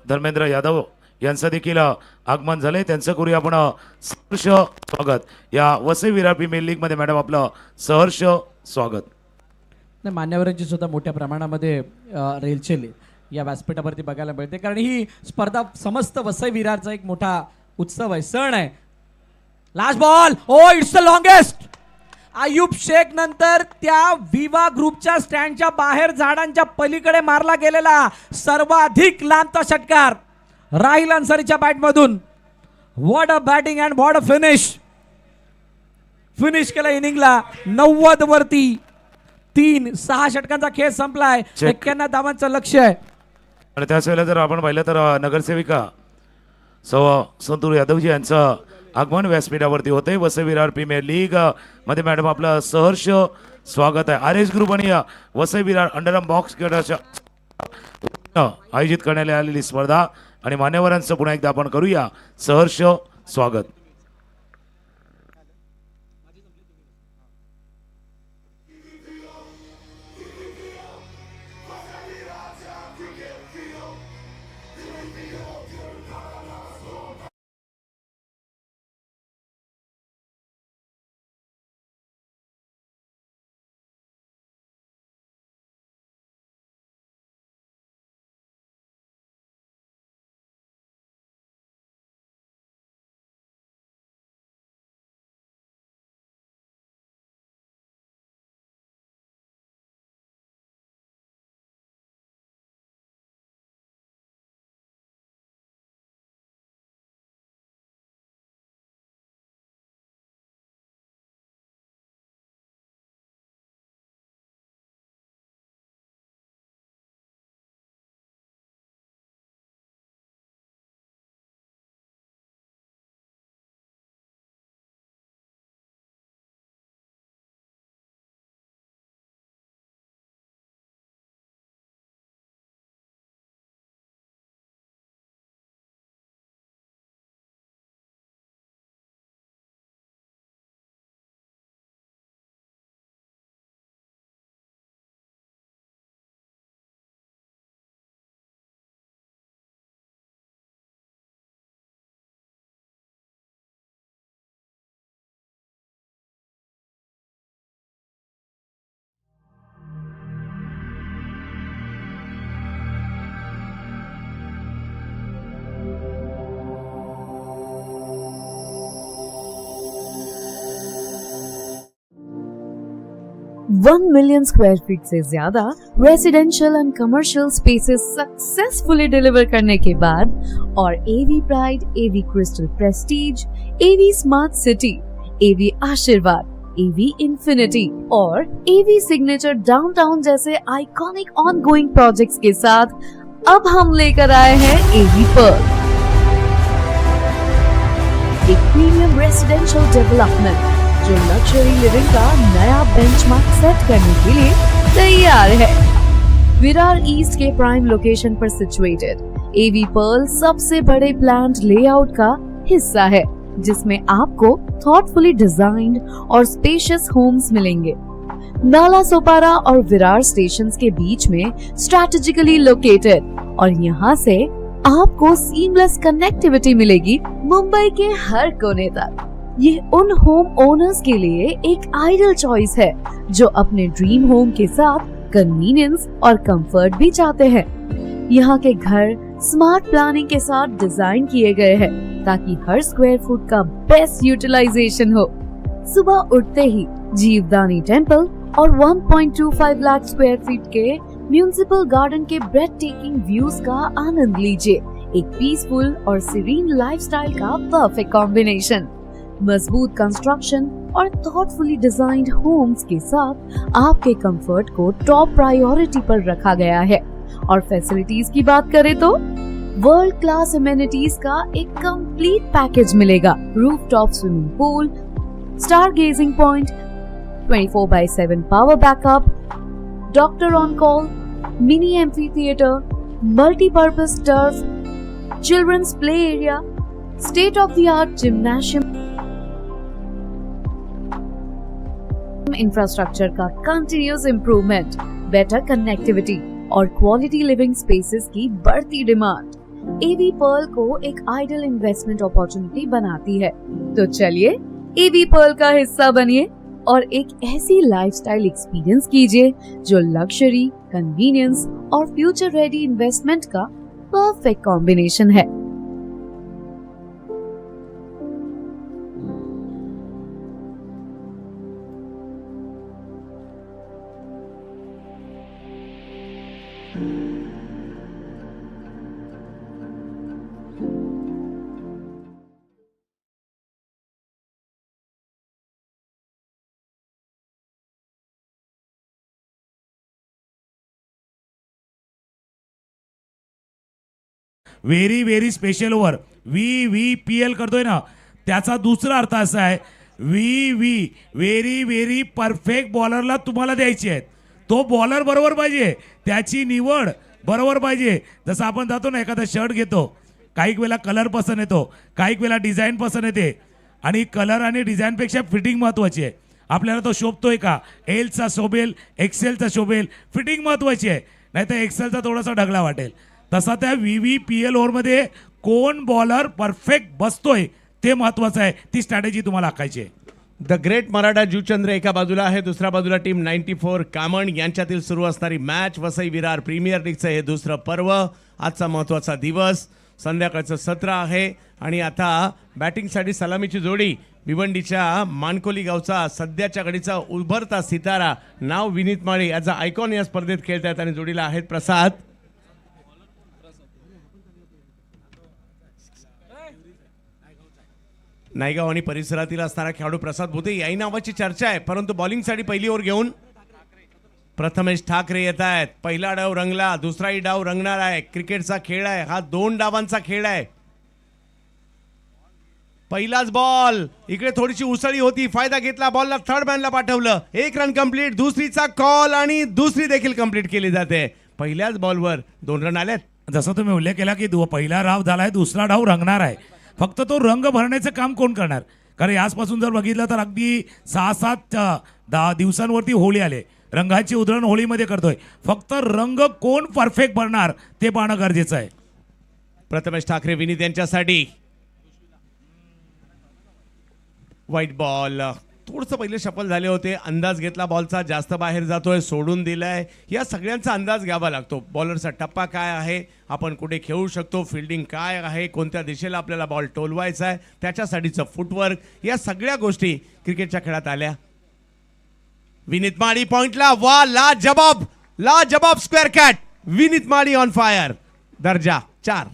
धर्मेंद्र यादव यांचं देखील आगमन झालंय. त्यांचं करूया आपण सहर्ष स्वागत. या वसई विरार प्रीमियर लीग मध्ये मॅडम आपलं सहर्ष स्वागत. नाही मान्यवरांची सुद्धा मोठ्या प्रमाणामध्ये रेलचेल या व्यासपीठावरती बघायला मिळते. कारण ही स्पर्धा समस्त वसई विरारचा एक मोठा उत्सव आहे, सण आहे. Last ball. Oh it's the longest. Ayub Shaikh नंतर त्या विवा ग्रुपच्या स्टँडच्या बाहेर झाडांच्या पलीकडे मारला गेलेला सर्वाधिक लांबचा षटकार राहील अन्सारीच्या बॅटमधून. What a batting and what a finish केला इनिंगला. 90 वरती 3. 6 षटकांचा खेळ संपलाय. 91 धावांचं लक्ष्य आहे. आणि त्याच वेळेला जर आपण पाहिलं तर नगरसेविका संतूर यादवजी यांचं आगमन व्यासपीठावरती होते. वसई विरार प्रीमियर लीग मध्ये मॅडम आपलं सहर्ष स्वागत आहे. RS ग्रुप आणि वसई विरार अंडरआर्म बॉक्स आयोजित करण्यात आलेली स्पर्धा आणि मान्यवरांचं पुन्हा एकदा आपण करूया सहर्ष स्वागत. 1 मिलियन स्क्वायर फीट से ज्यादा residential end commercial spaces successfully deliver करने के बाद और एवी प्राइड, एवी क्रिस्टल प्रेस्टीज, एवी स्मार्ट सिटी, एवी आशीर्वाद, एवी इंफिनिटी और एवी सिग्नेचर डाउनटाउन जैसे आइकॉनिक ऑनगोइंग प्रोजेक्ट्स के साथ अब हम लेकर आए हैं एवी पर्ल, एक प्रीमियम रेसिडेंशियल डेवलपमेंट जो लग्जरी लिविंग का नया बेंचमार्क सेट करने के लिए तैयार है। विरार ईस्ट के प्राइम लोकेशन पर सिचुएटेड एवी पर्ल सबसे बड़े प्लान्ड लेआउट का हिस्सा है, जिसमें आपको थॉटफुली डिजाइन्ड और स्पेशियस होम्स मिलेंगे। नाला सोपारा और विरार स्टेशंस के बीच में स्ट्रैटेजिकली लोकेटेड और यहाँ से आपको सीमलेस कनेक्टिविटी मिलेगी मुंबई के हर कोने तक। ये उन होम ओनर्स के लिए एक आइडियल चॉइस है जो अपने ड्रीम होम के साथ कन्वीनियंस और कंफर्ट भी चाहते हैं। यहाँ के घर स्मार्ट प्लानिंग के साथ डिजाइन किए गए हैं ताकि हर स्क्वायर फुट का बेस्ट यूटिलाइजेशन हो। सुबह उठते ही जीवदानी टेम्पल और 1.25 लाख स्क्वायर फीट के म्यूनिसिपल गार्डन के ब्रेथ टेकिंग व्यूज का आनंद लीजिए। एक पीसफुल और सीरीन लाइफस्टाइल का परफेक्ट कॉम्बिनेशन। मजबूत कंस्ट्रक्शन और थॉटफुली डिजाइन्ड होम्स के साथ आपके कंफर्ट को टॉप प्रायोरिटी पर रखा गया है। और फैसिलिटीज की बात करें तो वर्ल्ड क्लास एमेनिटीज का एक कंप्लीट पैकेज मिलेगा। Rooftop swimming pool, star gazing point, 24/7 power backup, doctor on call, mini amphitheatre, multipurpose turf, children's play area, state of the art gymnasium, infrastructure का continuous improvement, better connectivity और quality living spaces की बढ़ती demand एवी Perl को एक ideal investment opportunity बनाती है। तो चलिए एवी पर्ल का हिस्सा बनिए और एक ऐसी लाइफस्टाइल एक्सपीरियंस कीजिए जो लग्जरी, कन्वीनियंस और फ्यूचर रेडी इन्वेस्टमेंट का परफेक्ट कॉम्बिनेशन है। Very very special over VVPL करतोय ना, त्याचा दुसरा अर्थ असा आहे व्हेरी व्हेरी परफेक्ट बॉलरला तुम्हाला द्यायचे आहेत। तो बॉलर बरोबर पाहिजे, त्याची निवड बरोबर पाहिजे। जसं आपण जातो ना, एखादा शर्ट घेतो, काही वेळेला कलर पसंत येतो, काही वेळेला डिझाईन पसंत येते आणि कलर आणि डिझाईनपेक्षा फिटिंग महत्त्वाची आहे। आपल्याला तो शोभतोय का, एलचा शोभेल, एक्सेलचा शोभेल, फिटिंग महत्त्वाची आहे, नाहीतर एक्सेलचा थोडासा ढगला वाटेल। तसा त्या VVPL ओव्हरमध्ये कोण बॉलर परफेक्ट बसतोय ते महत्त्वाचं आहे। ती स्ट्रॅटेजी तुम्हाला आखायची आहे। द ग्रेट मराठा जुचंद्र एका बाजूला आहे, दुसऱ्या बाजूला टीम 94 कामण यांच्यातील सुरू असणारी मॅच। वसई विरार प्रीमियर लीगचं हे दुसरं पर्व, आजचा महत्त्वाचा दिवस, संध्याकाळचं सत्र आहे आणि आता बॅटिंगसाठी सलामीची जोडी भिवंडीच्या मानकोली गावचा सध्याच्या घडीचा उभरता सितारा, नाव विनीत माळी, याचा आयकॉन या स्पर्धेत खेळतात आणि जोडीला आहेत प्रसाद, नायगाव आणि परिसरातील असणारा खेळाडू प्रसाद भुते याही नावाची चर्चा आहे। परंतु बॉलिंगसाठी पहिली ओव्हर घेऊन प्रथमेश ठाकरे येत आहेत। पहिला डाव रंगला, दुसराही डाव रंगणार आहे। क्रिकेटचा खेळ आहे हा, 2 डावांचा खेळ आहे। पहिलाच बॉल, इकडे थोडीशी उसळी होती, फायदा घेतला, बॉलला थर्ड मॅनला पाठवलं, 1 रन कंप्लीट, दुसरीचा कॉल आणि दुसरी देखील कंप्लीट केली जाते। पहिल्याच बॉलवर 2 रन आलेत। जसं तुम्ही उल्लेख केला की पहिला डाव झालाय, दुसरा डाव रंगणार आहे, फक्त तो रंग भरण्याचं काम कोण करणार? कारण आजपासून जर बघितलं तर अगदी 6-7 दिवसांवरती होळी आले, रंगाची उधळण होळीमध्ये करतोय, फक्त रंग कोण परफेक्ट भरणार ते पाहणं गरजेचं आहे। प्रथमेश ठाकरे विनीत यांच्यासाठी व्हाईट बॉल, थोडंसं पहिले शफल झाले होते, अंदाज घेतला बॉलचा, जास्त बाहेर जातोय, सोडून दिलाय, या सगळ्यांचा अंदाज घ्यावा लागतो। बॉलरचा टप्पा काय आहे, आपण कुठे खेळू शकतो, फिल्डिंग काय आहे, कोणत्या दिशेला आपल्याला बॉल टोलवायचा आहे, त्याच्यासाठीचं फुटवर्क, या सगळ्या गोष्टी क्रिकेटच्या खेळात आल्या। विनीत माळी पॉइंटला. वा, ला जबाब square cat. Vineet Mali on fire. दर्जा 4.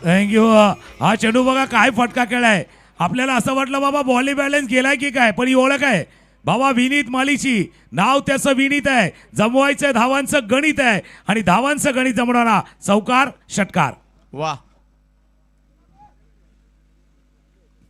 थँक्यू. हा चेंडू बघा काय फटका केलाय. आपल्याला असं वाटलं बाबा बॉली बॅलन्स गेलाय की काय, पण ही ओळख आहे बाबा विनीत माळीची. नाव त्याचं विनीत आहे. जमवायचं धावांचं गणित आहे आणि धावांचं गणित जमवणारा चौकार षटकार. वा,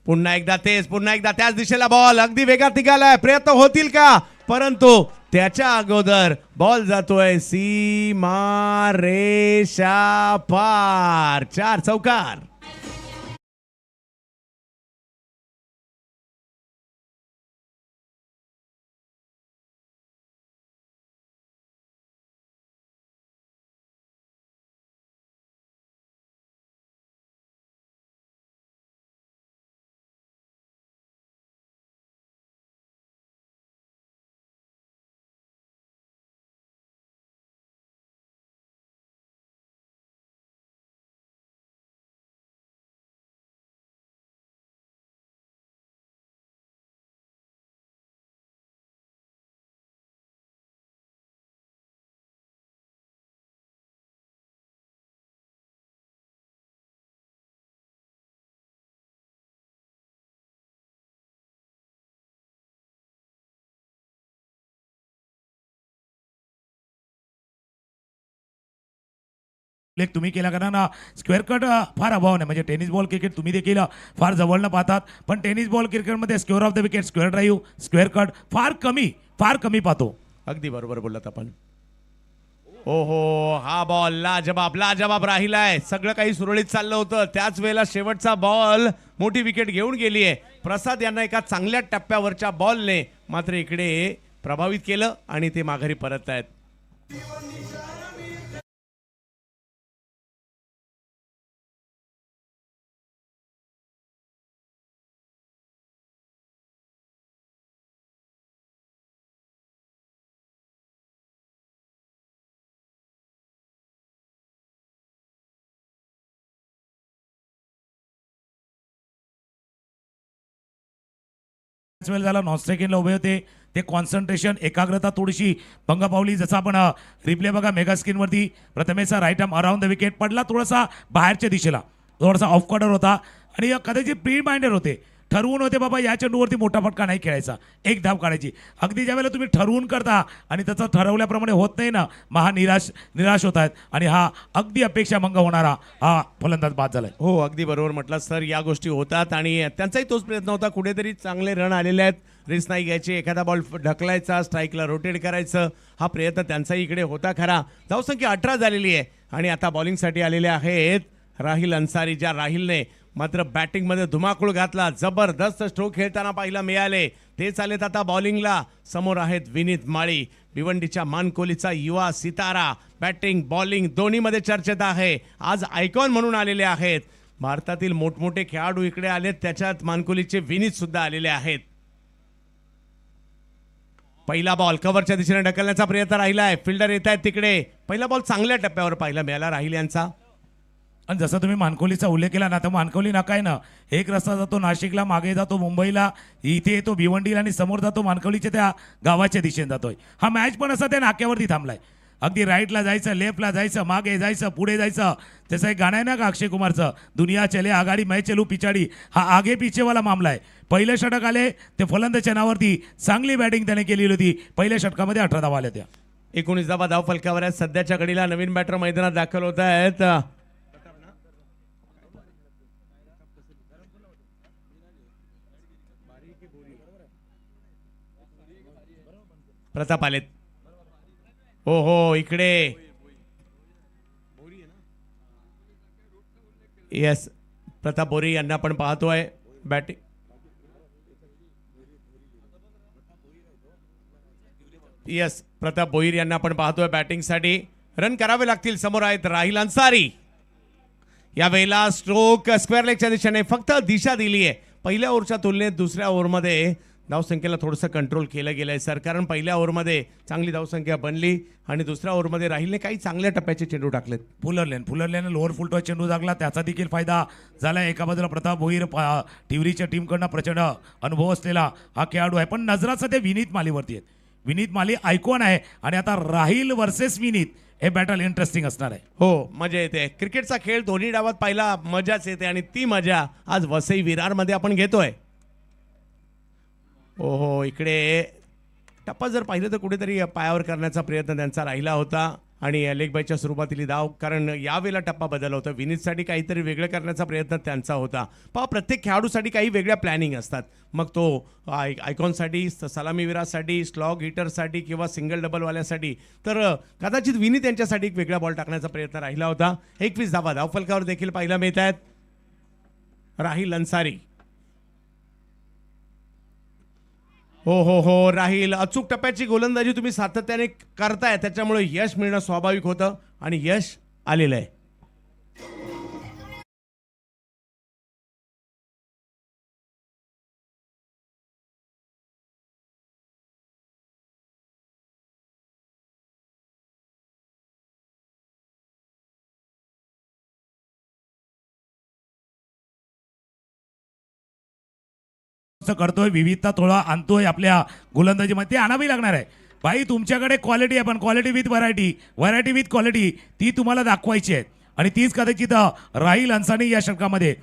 पुन्हा एकदा त्याच दिशेला बॉल अगदी वेगात निघालाय. प्रयत्न होतील का, परंतु त्याच्या अगोदर बॉल जातोय सीमा रेषा पार. 4 चौकार. लेख तुम्ही केला करा ना. स्क्वेअर कट फार अभाव नाही. म्हणजे टेनिस बॉल क्रिकेट तुम्ही देखील फार जवळनं पाहतात, पण टेनिस बॉल क्रिकेटमध्ये square of the wicket, square drive, square cut फार कमी पाहतो. अगदी बरोबर बोललात आपण. ओहो, हा बॉल लाजबाब राहिलाय. सगळं काही सुरळीत चाललं होतं, त्याच वेळेला शेवटचा बॉल मोठी विकेट घेऊन गेली आहे. प्रसाद यांना एका चांगल्या टप्प्यावरच्या बॉलने मात्र इकडे प्रभावित केलं आणि ते माघारी परत आहेत. वेळ झाला नॉनस्ट्रायकिंगला उभे होते. ते कॉन्सन्ट्रेशन, एकाग्रता थोडीशी भंग पावली. जसं आपण रिप्ले बघा मेगा स्क्रीनवरती, प्रथमेचा right arm around the wicket पडला थोडासा बाहेरच्या दिशेला, थोडासा ऑफ कॉर्डर होता आणि कदाचित प्री माइंडेड होते. ठरवून होते बाबा या चेंडूवरती मोठा फटका नाही खेळायचा, एक धाव काढायची. अगदी ज्यावेळेला तुम्ही ठरवून करता आणि त्याचं ठरवल्याप्रमाणे होत नाही ना, मग हा निराश होत आहेत आणि हा अगदी अपेक्षा भंग होणारा हा फलंदाज बाद झालाय. हो, अगदी बरोबर म्हटलं सर. या गोष्टी होतात आणि त्यांचाही तोच प्रयत्न होता. कुठेतरी चांगले रन आलेले आहेत, रिस्क नाही घ्यायची, एखादा बॉल ढकलायचा, स्ट्राईकला रोटेट करायचं, हा प्रयत्न त्यांचाही इकडे होता खरा. धावसंख्या 18 झालेली आहे आणि आता बॉलिंगसाठी आलेले आहेत राहिल अन्सारी. ज्या राहिलने मात्र बॅटिंगमध्ये धुमाकूळ घातला, जबरदस्त स्ट्रोक खेळताना पाहायला मिळाले. तेच आलेत आता बॉलिंगला. समोर आहेत विनीत माळी, भिवंडीच्या मानकोलीचा युवा सितारा. बॅटिंग बॉलिंग दोन्हीमध्ये चर्चेत आहे. आज आयकॉन म्हणून आलेले आहेत. भारतातील मोठमोठे खेळाडू इकडे आलेत, त्याच्यात मानकोलीचे विनीत सुद्धा आलेले आहेत. पहिला बॉल कव्हरच्या दिशेने ढकलण्याचा प्रयत्न राहिलाय. फिल्डर येत आहेत तिकडे. पहिला बॉल चांगल्या टप्प्यावर पाहायला मिळाला राहिल यांचा. आणि जसं तुम्ही मानकोलीचा उल्लेख केला ना, तर मानकोली नाका आहे ना, एक रस्ता जातो नाशिकला, मागे जातो मुंबईला, इथे येतो भिवंडीला आणि समोर जातो मानकोलीच्या त्या गावाच्या दिशेने जातोय. हा मॅच पण असा त्या नाक्यावरती थांबलाय. अगदी राईटला जायचं, लेफ्टला जायचं, मागे जायचं, पुढे जायचं. त्याचं एक गाणं आहे ना का अक्षय कुमारचं, दुनिया चले आघाडी मैं चलू पिछाडी. हा आगे पिछेवाला मामला आहे. पहिलं षटक आले ते फलंदाजच्या नावावरती चांगली बॅटिंग त्याने केलेली होती. पहिल्या षटकामध्ये 18 धावा आल्या त्या. 19 धाव फलकावर आहेत. सध्याच्या घडीला नवीन बॅटर मैदानात दाखल होत आहेत. प्रताप आलेत. हो हो, इकडे येस, प्रताप बोरी यांना आपण पाहतोय बॅटिंग. येस, प्रताप भोईर यांना आपण पाहतोय बॅटिंगसाठी. रन करावे लागतील. समोर आहेत राहिल अन्सारी. यावेळेला स्ट्रोक स्क्वेअर लेगच्या दिशेने फक्त दिशा दिली आहे. पहिल्या ओव्हरच्या तुलनेत दुसऱ्या ओव्हरमध्ये धावसंख्येला थोडंसं कंट्रोल केलं गेलंय सर, कारण पहिल्या ओव्हरमध्ये चांगली धावसंख्या बनली आणि दुसऱ्या ओव्हरमध्ये राहिलने काही चांगल्या टप्प्याचे चेंडू टाकलेत. फुलरलेन लोअर फुलटॉस चेंडू लागला, त्याचा देखील फायदा झाला. एका बाजूला प्रताप भोईर टिवरीच्या टीमकडनं प्रचंड अनुभव असलेला हा खेळाडू आहे, पण नजरा सध्या विनीत मालीवरती आहेत. विनीत माली आयकॉन आहे आणि आता राहिल वर्सेस विनीत हे बॅटल इंटरेस्टिंग असणार आहे. हो, मजा येते. क्रिकेटचा खेळ दोन्ही डावात पाहिला मजाच येते आणि ती मजा आज वसई विरारमध्ये आपण घेतोय. ओहो, इकडे टप्पा जर पाहिलं तर कुठेतरी पायावर करण्याचा प्रयत्न त्यांचा राहिला होता आणि लेग बायच्या सुरुवातीला धाव, कारण यावेळेला टप्पा बदलला होता. विनीतसाठी काहीतरी वेगळं करण्याचा प्रयत्न त्यांचा होता. पहा, प्रत्येक खेळाडूसाठी काही वेगळ्या प्लॅनिंग असतात. मग तो आयकॉनसाठी, सलामीवीरासाठी, स्लॉग हिटरसाठी किंवा सिंगल डबलवाल्यासाठी. तर कदाचित विनीत यांच्यासाठी एक वेगळा बॉल टाकण्याचा प्रयत्न राहिला होता. 21 धावा धावफलकावर देखील पाहायला मिळत आहेत. राहिल अन्सारी. हो हो हो, राहिल, अचूक टप्प्याची गोलंदाजी तुम्ही सातत्याने करताय, त्याच्यामुळे यश मिळणं स्वाभाविक होतं आणि यश आलेलं आहे. करतोय, विविधता थोडा आणतोय आपल्या गोलंदाजीमध्ये, ते आणावी लागणार आहे. भाई, तुमच्याकडे क्वालिटी आहे, पण quality with variety, variety with quality, ती तुम्हाला दाखवायची आहे आणि तीच कदाचित राहिल अन्सारी या षटकामध्ये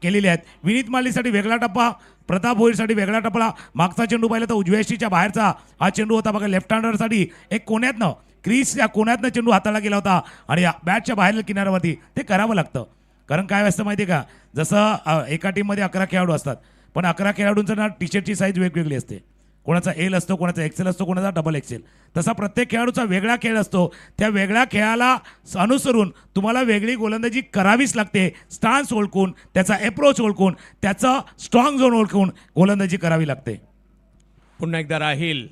केलेली आहेत. विनीत मालीसाठी वेगळा टप्पा, प्रताप भोईरसाठी वेगळा टप्पा. मागचा चेंडू पाहिला तर उजव्या यष्टीच्या बाहेरचा हा चेंडू होता बघा. लेफ्ट हँडरसाठी एक कोण्यातनं, क्रीजच्या कोण्यातनं चेंडू हाताळला गेला होता आणि बॅटच्या बाहेर किनाऱ्यावरती ते करावं लागतं. कारण काय असतं माहिती आहे का, जसं एका टीममध्ये 11 खेळाडू असतात, पण 11 खेळाडूंचं ना टी शर्टची साईज वेगवेगळी असते. कोणाचा एल असतो, कोणाचा एक्सेल असतो, कोणाचा डबल एक्सेल. तसा प्रत्येक खेळाडूचा वेगळा खेळ असतो. त्या वेगळ्या खेळाला अनुसरून तुम्हाला वेगळी गोलंदाजी करावीच लागते. स्टान्स ओळखून, त्याचा अप्रोच ओळखून, त्याचा स्ट्रॉंग झोन ओळखून गोलंदाजी करावी लागते. पुन्हा एकदा राहिल.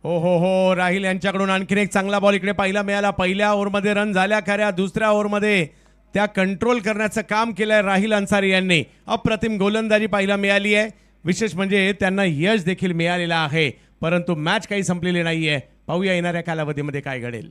हो हो हो, राहिल यांच्याकडून आणखीन एक चांगला बॉल इकडे पाहायला मिळाला. पहिल्या ओव्हरमध्ये रन झाल्या खऱ्या, दुसऱ्या ओव्हरमध्ये त्या कंट्रोल करण्याचं काम केलंय राहिल अन्सारी यांनी. अप्रतिम गोलंदाजी पाहायला मिळाली आहे. विशेष म्हणजे त्यांना यश देखील मिळालेलं आहे, परंतु मॅच काही संपलेली नाहीये. पाहूया येणाऱ्या कालावधीमध्ये काय घडेल.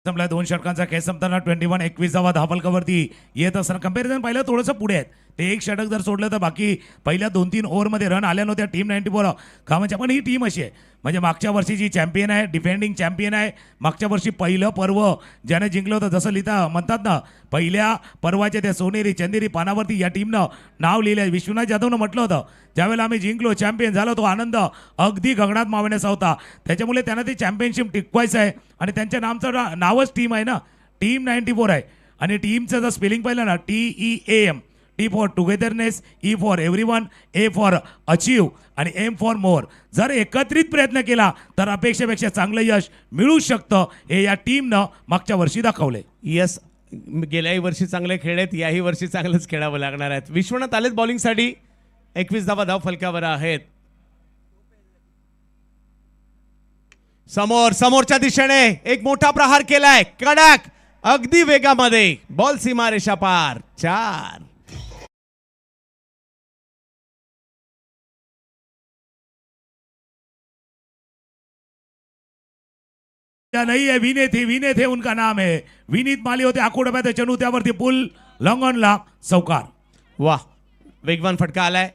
संपला 2 षटकांचा खेळ संपताना 21 धावफलकावरती येत असताना कंपॅरिझन पाहिलं थोडंसं पुढे आहेत. ते एक षटक जर सोडलं तर बाकी पहिल्या 2-3 ओव्हरमध्ये रन आल्या नव्हत्या टीम 94 कामाच्या. पण ही टीम अशी आहे, म्हणजे मागच्या वर्षीची चॅम्पियन आहे, डिफेंडिंग चॅम्पियन आहे. मागच्या वर्षी पहिलं पर्व ज्याने जिंकलं होतं, जसं लिहिता म्हणतात ना, पहिल्या पर्वाच्या त्या सोनेरी चंदेरी पानावरती या टीमनं नाव लिहिलं आहे. विश्वनाथ जाधवनं म्हटलं होतं, ज्यावेळेला आम्ही जिंकलो, चॅम्पियन झालो, तो आनंद अगदी गगनात मावण्याचा होता. त्याच्यामुळे त्यांना ती चॅम्पियनशिप टिकवायचं आहे आणि त्यांच्या नावच टीम आहे ना, टीम 94 आहे. आणि टीमचं जर स्पेलिंग पाहिलं ना, TEAM, T for togetherness, E for everyone, A for achieve आणि M फॉर मोर. जर एकत्रित प्रयत्न केला तर अपेक्षेपेक्षा चांगलं यश मिळू शकतं, हे या टीमनं मागच्या वर्षी दाखवले. यस, गेल्याही वर्षी चांगले खेळलेत, याही वर्षी चांगलंच खेळावं लागणार आहेत. विश्वनाथ आलेत बॉलिंगसाठी. 21 धावा धावफलकावर आहेत. समोरच्या दिशेने एक मोठा प्रहार केलाय, कडक अगदी वेगामध्ये, बॉल सीमारेषा पार. 4. नहीं है, विनीत है उनका नाम है. विनीत माली होते आकुडब्यात चेंडू, त्यावरती पुल लॉंगॉनला चौकार. वाह, वेगवान फटका आलाय.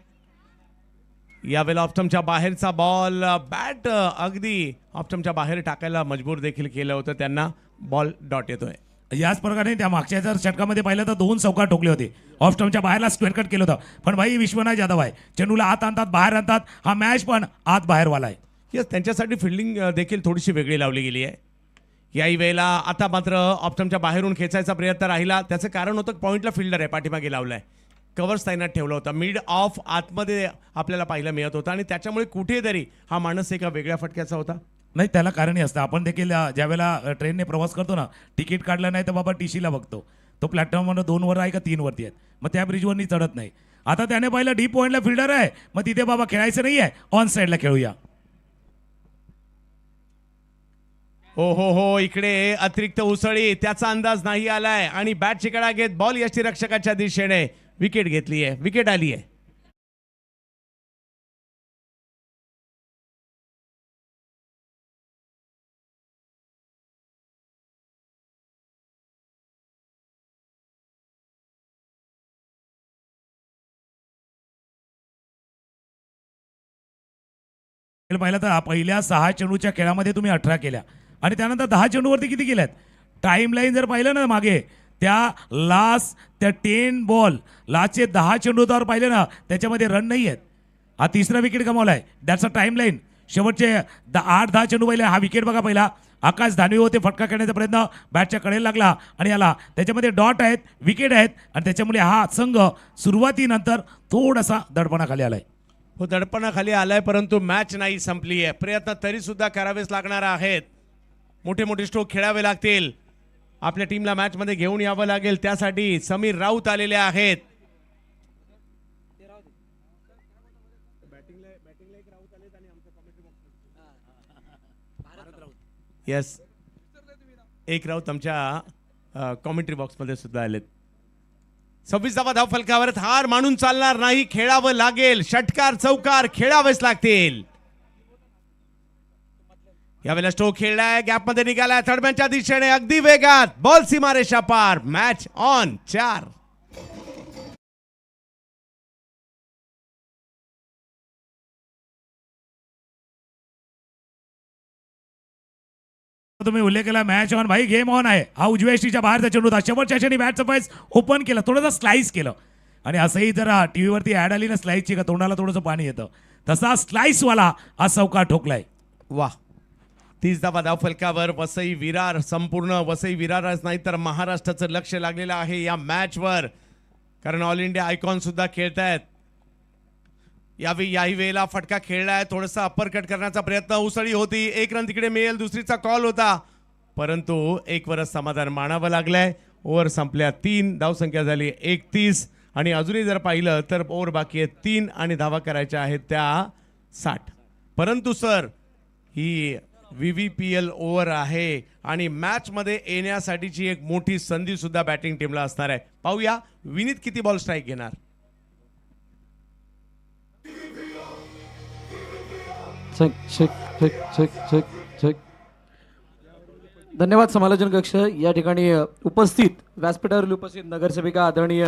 यावेळेला ऑप्टमच्या बाहेरचा बॉल, बॅट अगदी ऑप्टमच्या बाहेर टाकायला मजबूर देखील केलं होतं त्यांना. बॉल डॉट येतोय. याच प्रकारे त्या मागच्या जर षटकामध्ये पाहिलं तर 2 चौकार ठोकले होते. ऑफ स्टंपच्या बाहेरला स्क्वेअर कट केलं होतं. पण भाई, विश्वनाथ जाधव आहे, चेंडूला आत आणतात, बाहेर आणतात. हा मॅच पण आत बाहेरवाला आहे. येस, त्यांच्यासाठी फिल्डिंग देखील थोडीशी वेगळी लावली गेली आहे. याही वेळेला आता मात्र ऑप्शनच्या बाहेरून खेचायचा प्रयत्न राहिला. त्याचं कारण होतं पॉईंटला फिल्डर आहे, पाठीमागे लावलाय, कव्हर्स तैनात ठेवला होता, मिड ऑफ आतमध्ये आपल्याला पाहायला मिळत होता आणि त्याच्यामुळे कुठेतरी हा माणूस एका वेगळ्या फटक्याचा होता. नाही, त्याला कारणही असतं. आपण देखील ज्यावेळेला ट्रेनने प्रवास करतो ना, तिकीट काढलं नाही तर बाबा टीसीला बघतो, तो प्लॅटफॉर्मवर 2 वर आहे का 3 वरती आहेत, मग त्या ब्रिजवरनी चढत नाही. आता त्याने पाहिलं डीप पॉईंटला फिल्डर आहे, मग तिथे बाबा खेळायचं नाही आहे, ऑन साईडला खेळूया. हो, इकडे अतिरिक्त उसळी, त्याचा अंदाज नाही आलाय आणि बॅट चिकडा घेत बॉल यष्टीरक्षकाच्या दिशेने विकेट घेतली आहे, विकेट आली आहे. पाहिलं तर पहिल्या 6 चेंडूच्या खेळामध्ये तुम्ही 18 केल्या आणि त्यानंतर 10 चेंडूवरती किती केल्यात. टाइम लाईन जर पाहिलं ना मागे, त्या लास्ट त्या 10 बॉल लास्टचे 10 चेंडूवर पाहिले ना, त्याच्यामध्ये रन नाही आहेत. हा तिसरा विकेट गमावलाय, दॅट्स अ टाइम लाईन. शेवटचे 8-10 चेंडू पहिले हा विकेट बघा. पहिला आकाश धानवी होते, फटका खेळण्याचा प्रयत्न बॅटच्या कडेला लागला आणि याला त्याच्यामध्ये डॉट आहेत, विकेट आहेत आणि त्याच्यामुळे हा संघ सुरुवातीनंतर थोडासा दडपणाखाली आलाय. हो, दडपणाखाली आलाय, परंतु मॅच नाही संपली आहे. प्रयत्न तरी सुद्धा करावेच लागणार आहेत. मोठे मोठे स्ट्रोक खेळावे लागतील. आपल्या टीमला मॅचमध्ये घेऊन यावं लागेल. त्यासाठी समीर राऊत आलेले आहेत. येस, एक राऊत आमच्या कॉमेंट्री बॉक्समध्ये सुद्धा आलेत. 26 धाव फलकावर, हार मानून चालणार नाही, खेळावं लागेल. षटकार चौकार खेळावेच लागतील. यावेळेला स्ट्रोक खेळलाय, गॅपमध्ये निघालाय, थर्डमॅनच्या दिशेने अगदी वेगात, बॉल सीमारेषा पार, मॅच ऑन 4. तुम्ही उल्लेख केला मॅच ऑन, भाई गेम ऑन आहे. हा उजव्या यष्टीच्या बाहेरचा चेंडू होता, शेवटच्या क्षणी बॅटचं पैस ओपन केलं, थोडंसं स्लाइस केलं आणि असंही जर टीव्हीवरती ऍड आली ना स्लाइसची, का तोंडाला थोडंसं पाणी येतं, तसा स्लाइसवाला हा चौकार ठोकलाय. वाह, 30 धाव फलकावर वसई विरार, संपूर्ण वसई विरारच नाही तर महाराष्ट्राचं लक्ष लागलेलं आहे या मॅचवर, कारण ऑल इंडिया आयकॉन सुद्धा खेळतायत. याही वेळेला फटका खेळलाय, थोडासा अप्पर कट करण्याचा प्रयत्न, उसळी होती, 1 रन तिकडे मिळेल, दुसरीचा कॉल होता, परंतु 1 वरच समाधान मानावं लागलंय. ओव्हर संपल्या, 3 धावसंख्या झाली 31 आणि अजूनही जर पाहिलं तर ओव्हर बाकी आहे 3 आणि धावा करायच्या आहेत त्या 60. परंतु सर, ही VVPL ओव्हर आहे आणि मॅचमध्ये येण्यासाठीची एक मोठी संधी सुद्धा बॅटिंग टीमला असणार आहे. पाहूया विनीत किती बॉल स्ट्राईक घेणार. Check check check check check check. धन्यवाद समालोचन कक्ष. या ठिकाणी उपस्थित व्यासपीठावरील उपस्थित नगरसेविका आदरणीय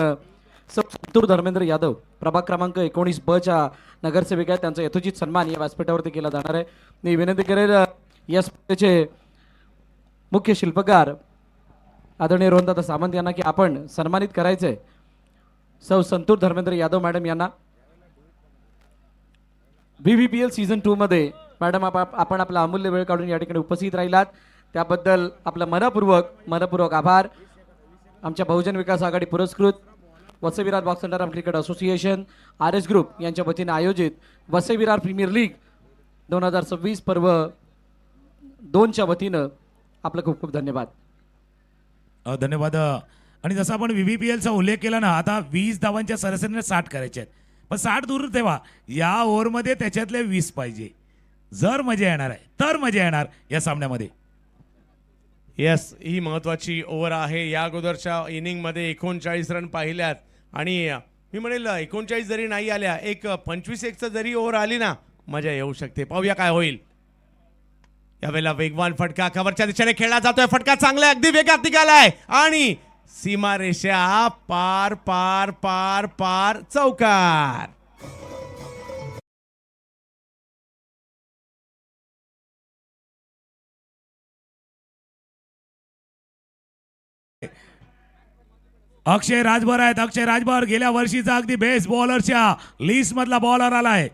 संतूर धर्मेंद्र यादव, प्रभाग क्रमांक 19 ब च्या नगरसेविका आहेत, त्यांचा यथोचित सन्मान या व्यासपीठावरती केला जाणार आहे. मी विनंती करेल या स्पर्धेचे मुख्य शिल्पकार आदरणीय रोहनदादा सामंत यांना की आपण सन्मानित करायचे सौ संतूर धर्मेंद्र यादव मॅडम यांना. VVPL सीझन 2 मध्ये मॅडम आपण आपला अमूल्य वेळ काढून या ठिकाणी उपस्थित राहिलात, त्याबद्दल आपलं मनपूर्वक आभार. आमच्या बहुजन विकास आघाडी पुरस्कृत Vasai Virar box centre of cricket association RS group यांच्या वतीने आयोजित वसई विरार प्रीमियर लीग 2026 पर्व 2 च्या वतीनं आपलं खूप खूप धन्यवाद. धन्यवाद. आणि जसं आपण VVPLचा उल्लेख केला ना, आता 20 धावांच्या सरासरीने 60 करायचे आहेत, पण 60 दूर ठेवा, या ओव्हरमध्ये त्याच्यातले 20 पाहिजे. जर मजा येणार आहे तर मजा येणार या सामन्यामध्ये. येस, ही महत्वाची ओव्हर आहे. या अगोदरच्या इनिंगमध्ये 39 रन पाहिल्यात आणि मी म्हणेल 39 जरी नाही आल्या, एक 25-1 जरी ओव्हर आली ना, मजा येऊ शकते. पाहूया काय होईल. यावेळेला वेगवान फटका कव्हरच्या दिशेने खेळला जातोय, फटका चांगला अगदी वेगात निघालाय आणि सीमारेषा पार पार पार पार, चौकार. अक्षय राजभर आहेत. अक्षय राजभर गेल्या वर्षीचा अगदी बेस्ट बॉलरच्या लिस्ट मधला बॉलर आलाय.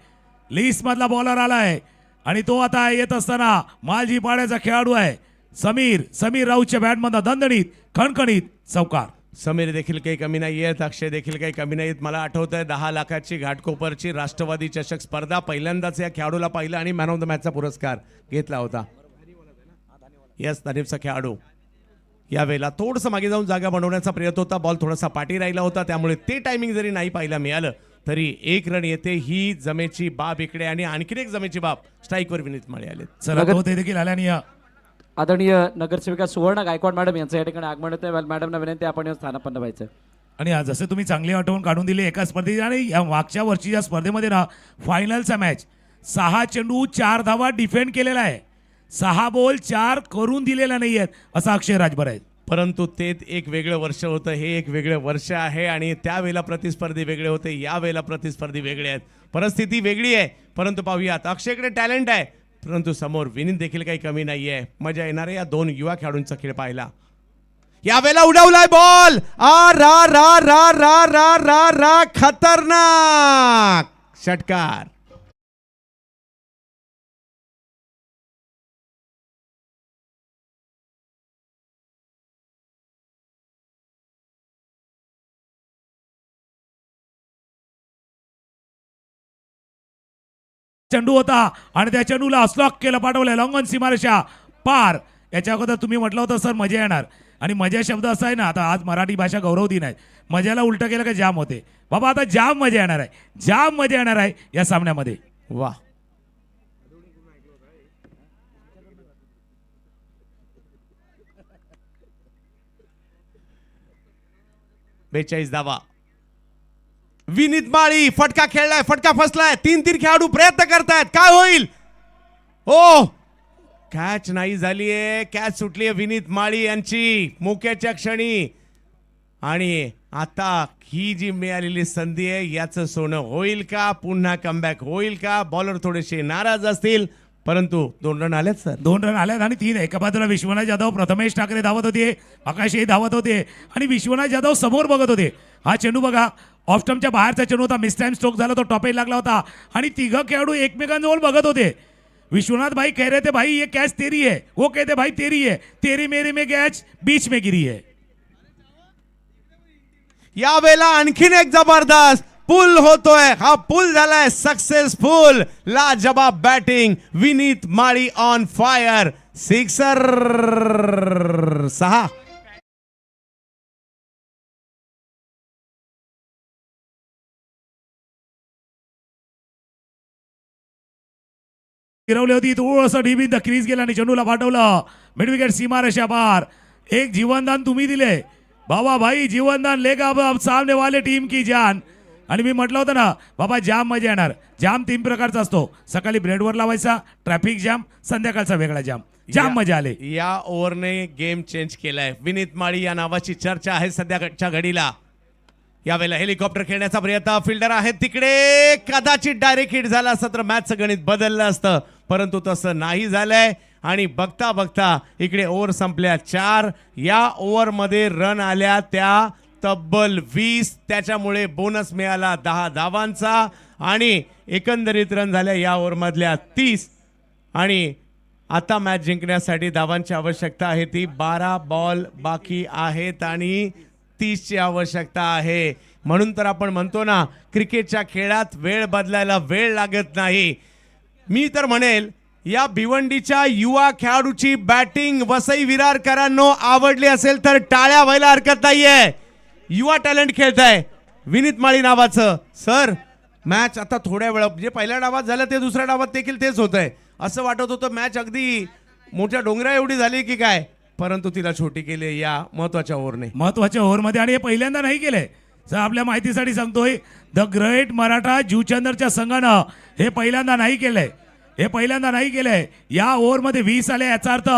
आणि तो आता येत असताना मालजी पाड्याचा खेळाडू आहे समीर राऊतच्या बॅटमधनं दणदणीत खणखणीत चौकार. समीर देखील काही कमी नाही आहेत, अक्षय देखील काही कमी नाहीत. मला आठवत आहे 10 लाखाची घाटकोपरची राष्ट्रवादी चषक स्पर्धा पहिल्यांदाच या खेळाडूला पाहिलं आणि मॅन ऑफ द मॅचचा पुरस्कार घेतला होता. यस, दानिफचा खेळाडू यावेळेला थोडंसं मागे जाऊन जागा बनवण्याचा प्रयत्न होता. बॉल थोडासा पाठी राहिला होता, त्यामुळे ते टायमिंग जरी नाही पाहायला मिळालं तरी 1 रन येते. ही जमेची बाब इकडे आणि आणखीन एक जमेची बाब स्ट्राईकवर विनीत माळी आले. चला तो ते देखील आल्याने आदरणीय नगरसेविका सुवर्ण गायकवाड मॅडम यांचं या ठिकाणी आगमन होते. मॅडमना विनंती आपण या स्थानापन्न व्हायचं. आणि जसं तुम्ही चांगली आठवण काढून दिली एका स्पर्धेत आणि या मागच्या वर्षीच्या स्पर्धेमध्ये ना फायनलचा मॅच 6 चेंडू 4 धावा डिफेंड केलेला आहे. 6 बॉल 4 करून दिलेला नाही आहेत असा अक्षय राजभर आहेत. परंतु ते एक वेगळं वर्ष होतं, हे एक वेगळं वर्ष आहे आणि त्यावेळेला प्रतिस्पर्धी वेगळे होते, यावेळेला प्रतिस्पर्धी वेगळे आहेत. परिस्थिती वेगळी आहे, परंतु पाहूयात अक्षयकडे टॅलेंट आहे, परंतु समोर विनीत देखील काही कमी नाही आहे. मजा येणार आहे या 2 युवा खेळाडूंचा खेळ पाहायला. यावेळेला उडवलाय बॉल, आ रा रा रा रा रा रा रा खतरनाक षटकार. चेंडू होता आणि त्या चेंडूला अस्लॉक केलं, पाठवलं लॉंगॉन सीमारेषा पार. याच्या अगोदर तुम्ही म्हटलं होतं सर मजा येणार आणि मजा शब्द असा आहे ना, आता आज मराठी भाषा गौरव दिन आहे, मजाला उलट केलं का जाम होते बाबा. आता जाम मजा येणार आहे, जाम मजा येणार आहे या सामन्यामध्ये. वा, बेचाळीस धावा. विनीत माळी फटका खेळलाय, फटका फसलाय. 3 खेळाडू प्रयत्न करतायत, काय होईल. ओ, कॅच नाही झालीये, कॅच सुटलीये विनीत माळी यांची मोक्याच्या क्षणी. आणि आता ही जी मिळालेली संधी आहे याचं सोनं होईल का, पुन्हा कमबॅक होईल का. बॉलर थोडेसे नाराज असतील, परंतु 2 रन आलेत सर. 2 रन आल्यात आणि 3 एका बाजूला विश्वनाथ जाधव, प्रथमेश ठाकरे धावत होते, आकाशही धावत होते आणि विश्वनाथ जाधव समोर बघत होते. हा चेंडू बघा, ऑफ स्टंपच्या बाहेरचा चेंडू होता, मिस टाइम स्ट्रोक झाला, तो टॉपेज लागला होता आणि 3 खेळाडू एकमेकांजवळ बघत होते. विश्वनाथ भाई कह रहे थे भाई ये कैच तेरी है, वो कहते भाई तेरी है, तेरी मेरे में कैच बीच में गिरी है. यावेळेला आणखीन एक जबरदस्त पुल होतोय, हा पुल झालाय सक्सेसफुल. लाजवाब batting, Vineet Mali on fire, sixer 6. Girwali होती, थोडंसं डीप द क्रीज गेला आणि चेंडूला पाठवलं मिड विकेट सीमारेषा पार. एक जीवनदान तुम्ही दिले बाबा भाई, जीवनदान लेगा अब सामने वाले टीम की जान. आणि मी म्हटलं होतं ना बाबा जाम मजा येणार. जाम 3 प्रकारचा असतो, सकाळी ब्रेडवर लावायचा ट्रॅफिक जाम, संध्याकाळचा वेगळा जाम. जाम मजा आले. या ओव्हरने गेम चेंज केलाय. विनीत माळी या नावाची चर्चा आहे सध्याच्या घडीला. यावेळेला हेलिकॉप्टर खेळण्याचा प्रयत्न, फिल्डर आहेत तिकडे, कदाचित डायरेक्ट हिट झाला असतं तर मॅचचं गणित बदललं असतं, परंतु तसं नाही झालंय. आणि बघता बघता इकडे ओव्हर संपल्या 4. या ओव्हरमध्ये रन आल्या त्या तब्बल 20, त्याच्यामुळे बोनस मिळाला 10 धावांचा आणि एकंदरीत रन झाल्या या ओव्हरमधल्या 30. आणि आता मॅच जिंकण्यासाठी धावांची आवश्यकता आहे ती 12 बॉल बाकी आहेत आणि 30ची आवश्यकता आहे. म्हणून तर आपण म्हणतो ना, क्रिकेटच्या खेळात वेळ बदलायला वेळ लागत नाही. मी तर म्हणेल या भिवंडीच्या युवा खेळाडूची बॅटिंग वसई विरारकरांनो आवडली असेल तर टाळ्या व्हायला हरकत नाहीये. युवा टॅलेंट खेळताय विनीत माळी नावाचं. सर, मॅच आता थोड्या वेळा जे पहिल्या डावात झालं ते दुसऱ्या डावात देखील तेच होतंय. असं वाटत होतं मॅच अगदी मोठ्या डोंगरा एवढी झाली की काय, परंतु तिला छोटी केली या महत्वाच्या ओव्हरने. महत्वाच्या ओव्हरमध्ये आणि हे पहिल्यांदा नाही केलंय सर. आपल्या माहितीसाठी सांगतोय, द ग्रेट मराठा जुचंदरच्या संघानं हे पहिल्यांदा नाही केलंय. हे पहिल्यांदा नाही केलंय. या ओव्हरमध्ये 20 आले, याचा अर्थ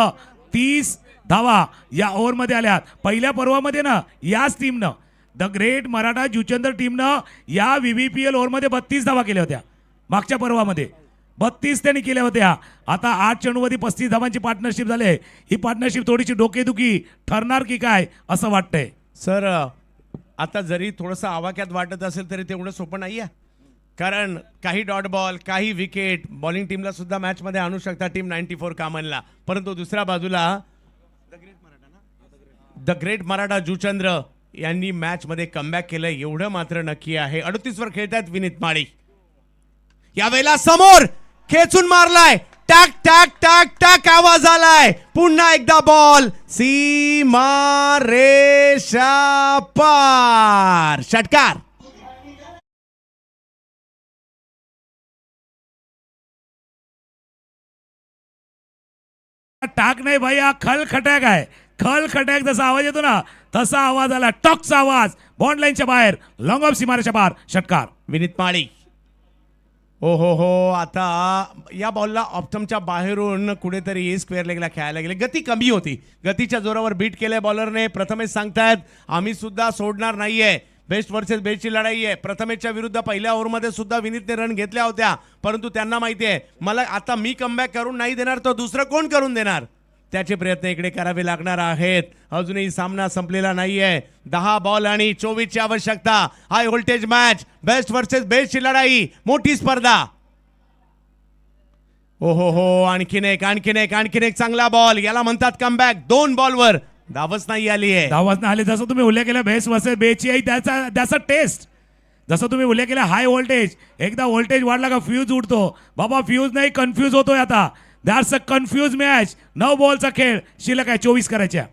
30 धावा या ओव्हरमध्ये आल्यात. पहिल्या पर्वामध्ये ना याच टीमनं, द ग्रेट मराठा जुचंदर टीमनं या VVPL ओव्हरमध्ये 32 धावा केल्या होत्या. मागच्या पर्वामध्ये 32 त्यांनी केल्या होत्या. आता 8 चेंडूमध्ये 35 धावांची पार्टनरशिप झाले. ही पार्टनरशिप थोडीशी डोकेदुखी ठरणार की काय असं वाटतंय. सर, आता जरी थोडंसं आवाक्यात वाटत असेल तरी तेवढं सोपं नाही आहे. कारण काही डॉट बॉल काही विकेट बॉलिंग टीमला सुद्धा मॅचमध्ये आणू शकता टीम 94 कामनला. परंतु दुसऱ्या बाजूला द ग्रेट मराठा जुचंद्र यांनी मॅचमध्ये कमबॅक केलं एवढं मात्र नक्की आहे. 38 वर खेळतात विनीत माळी. यावेळेला समोर खेचून मारलाय, टाक टाक टाक टाक आवाज आलाय. पुन्हा एकदा बॉल सीमा रेषा पार, षटकार. टाक नाही भाई, हा खल खटॅक आहे. खल खटॅक जसा आवाज येतो ना तसा आवाज आला, टॉकचा आवाज. बॉन्ड लाईनच्या बाहेर, लॉंग ऑफ सीमारेषा पार, षटकार. विनीत माळी. हो आता या बॉलला ऑप्टमच्या बाहेरून कुठेतरी स्क्वेअर लेगला खेळायला गेले. गती कमी होती, गतीच्या जोरावर बीट केलंय बॉलरने. प्रथमेश सांगतायत आम्ही सुद्धा सोडणार नाहीये. बेस्ट वर्सेस बेस्टची लढाई आहे. प्रथमेशच्या विरुद्ध पहिल्या ओव्हरमध्ये सुद्धा विनीतने रन घेतल्या होत्या, परंतु त्यांना माहिती आहे मला आता मी कमबॅक करून नाही देणार तर दुसरं कोण करून देणार. त्याचे प्रयत्न इकडे करावे लागणार आहेत. अजूनही सामना संपलेला नाहीये. 10 बॉल आणि 24 ची आवश्यकता. High voltage match, best versus बेस्टची लढाई, मोठी स्पर्धा. हो आणखीन एक चांगला बॉल. याला म्हणतात कमबॅक. 2 बॉलवर धावच नाही आली आहे. धावच नाही आली. जसं तुम्ही उल्लेख केला बेस्ट वर्सेस बेची आहे त्याचा टेस्ट. जसं तुम्ही उल्लेख केला हाय व्होल्टेज, एकदा व्होल्टेज वाढला का फ्यूज उडतो. बाबा फ्यूज नाही, कन्फ्यूज होतोय आता. That's a confuse match. 9 बॉलचा खेळ, शिल्लक आहे 24 करायच्या.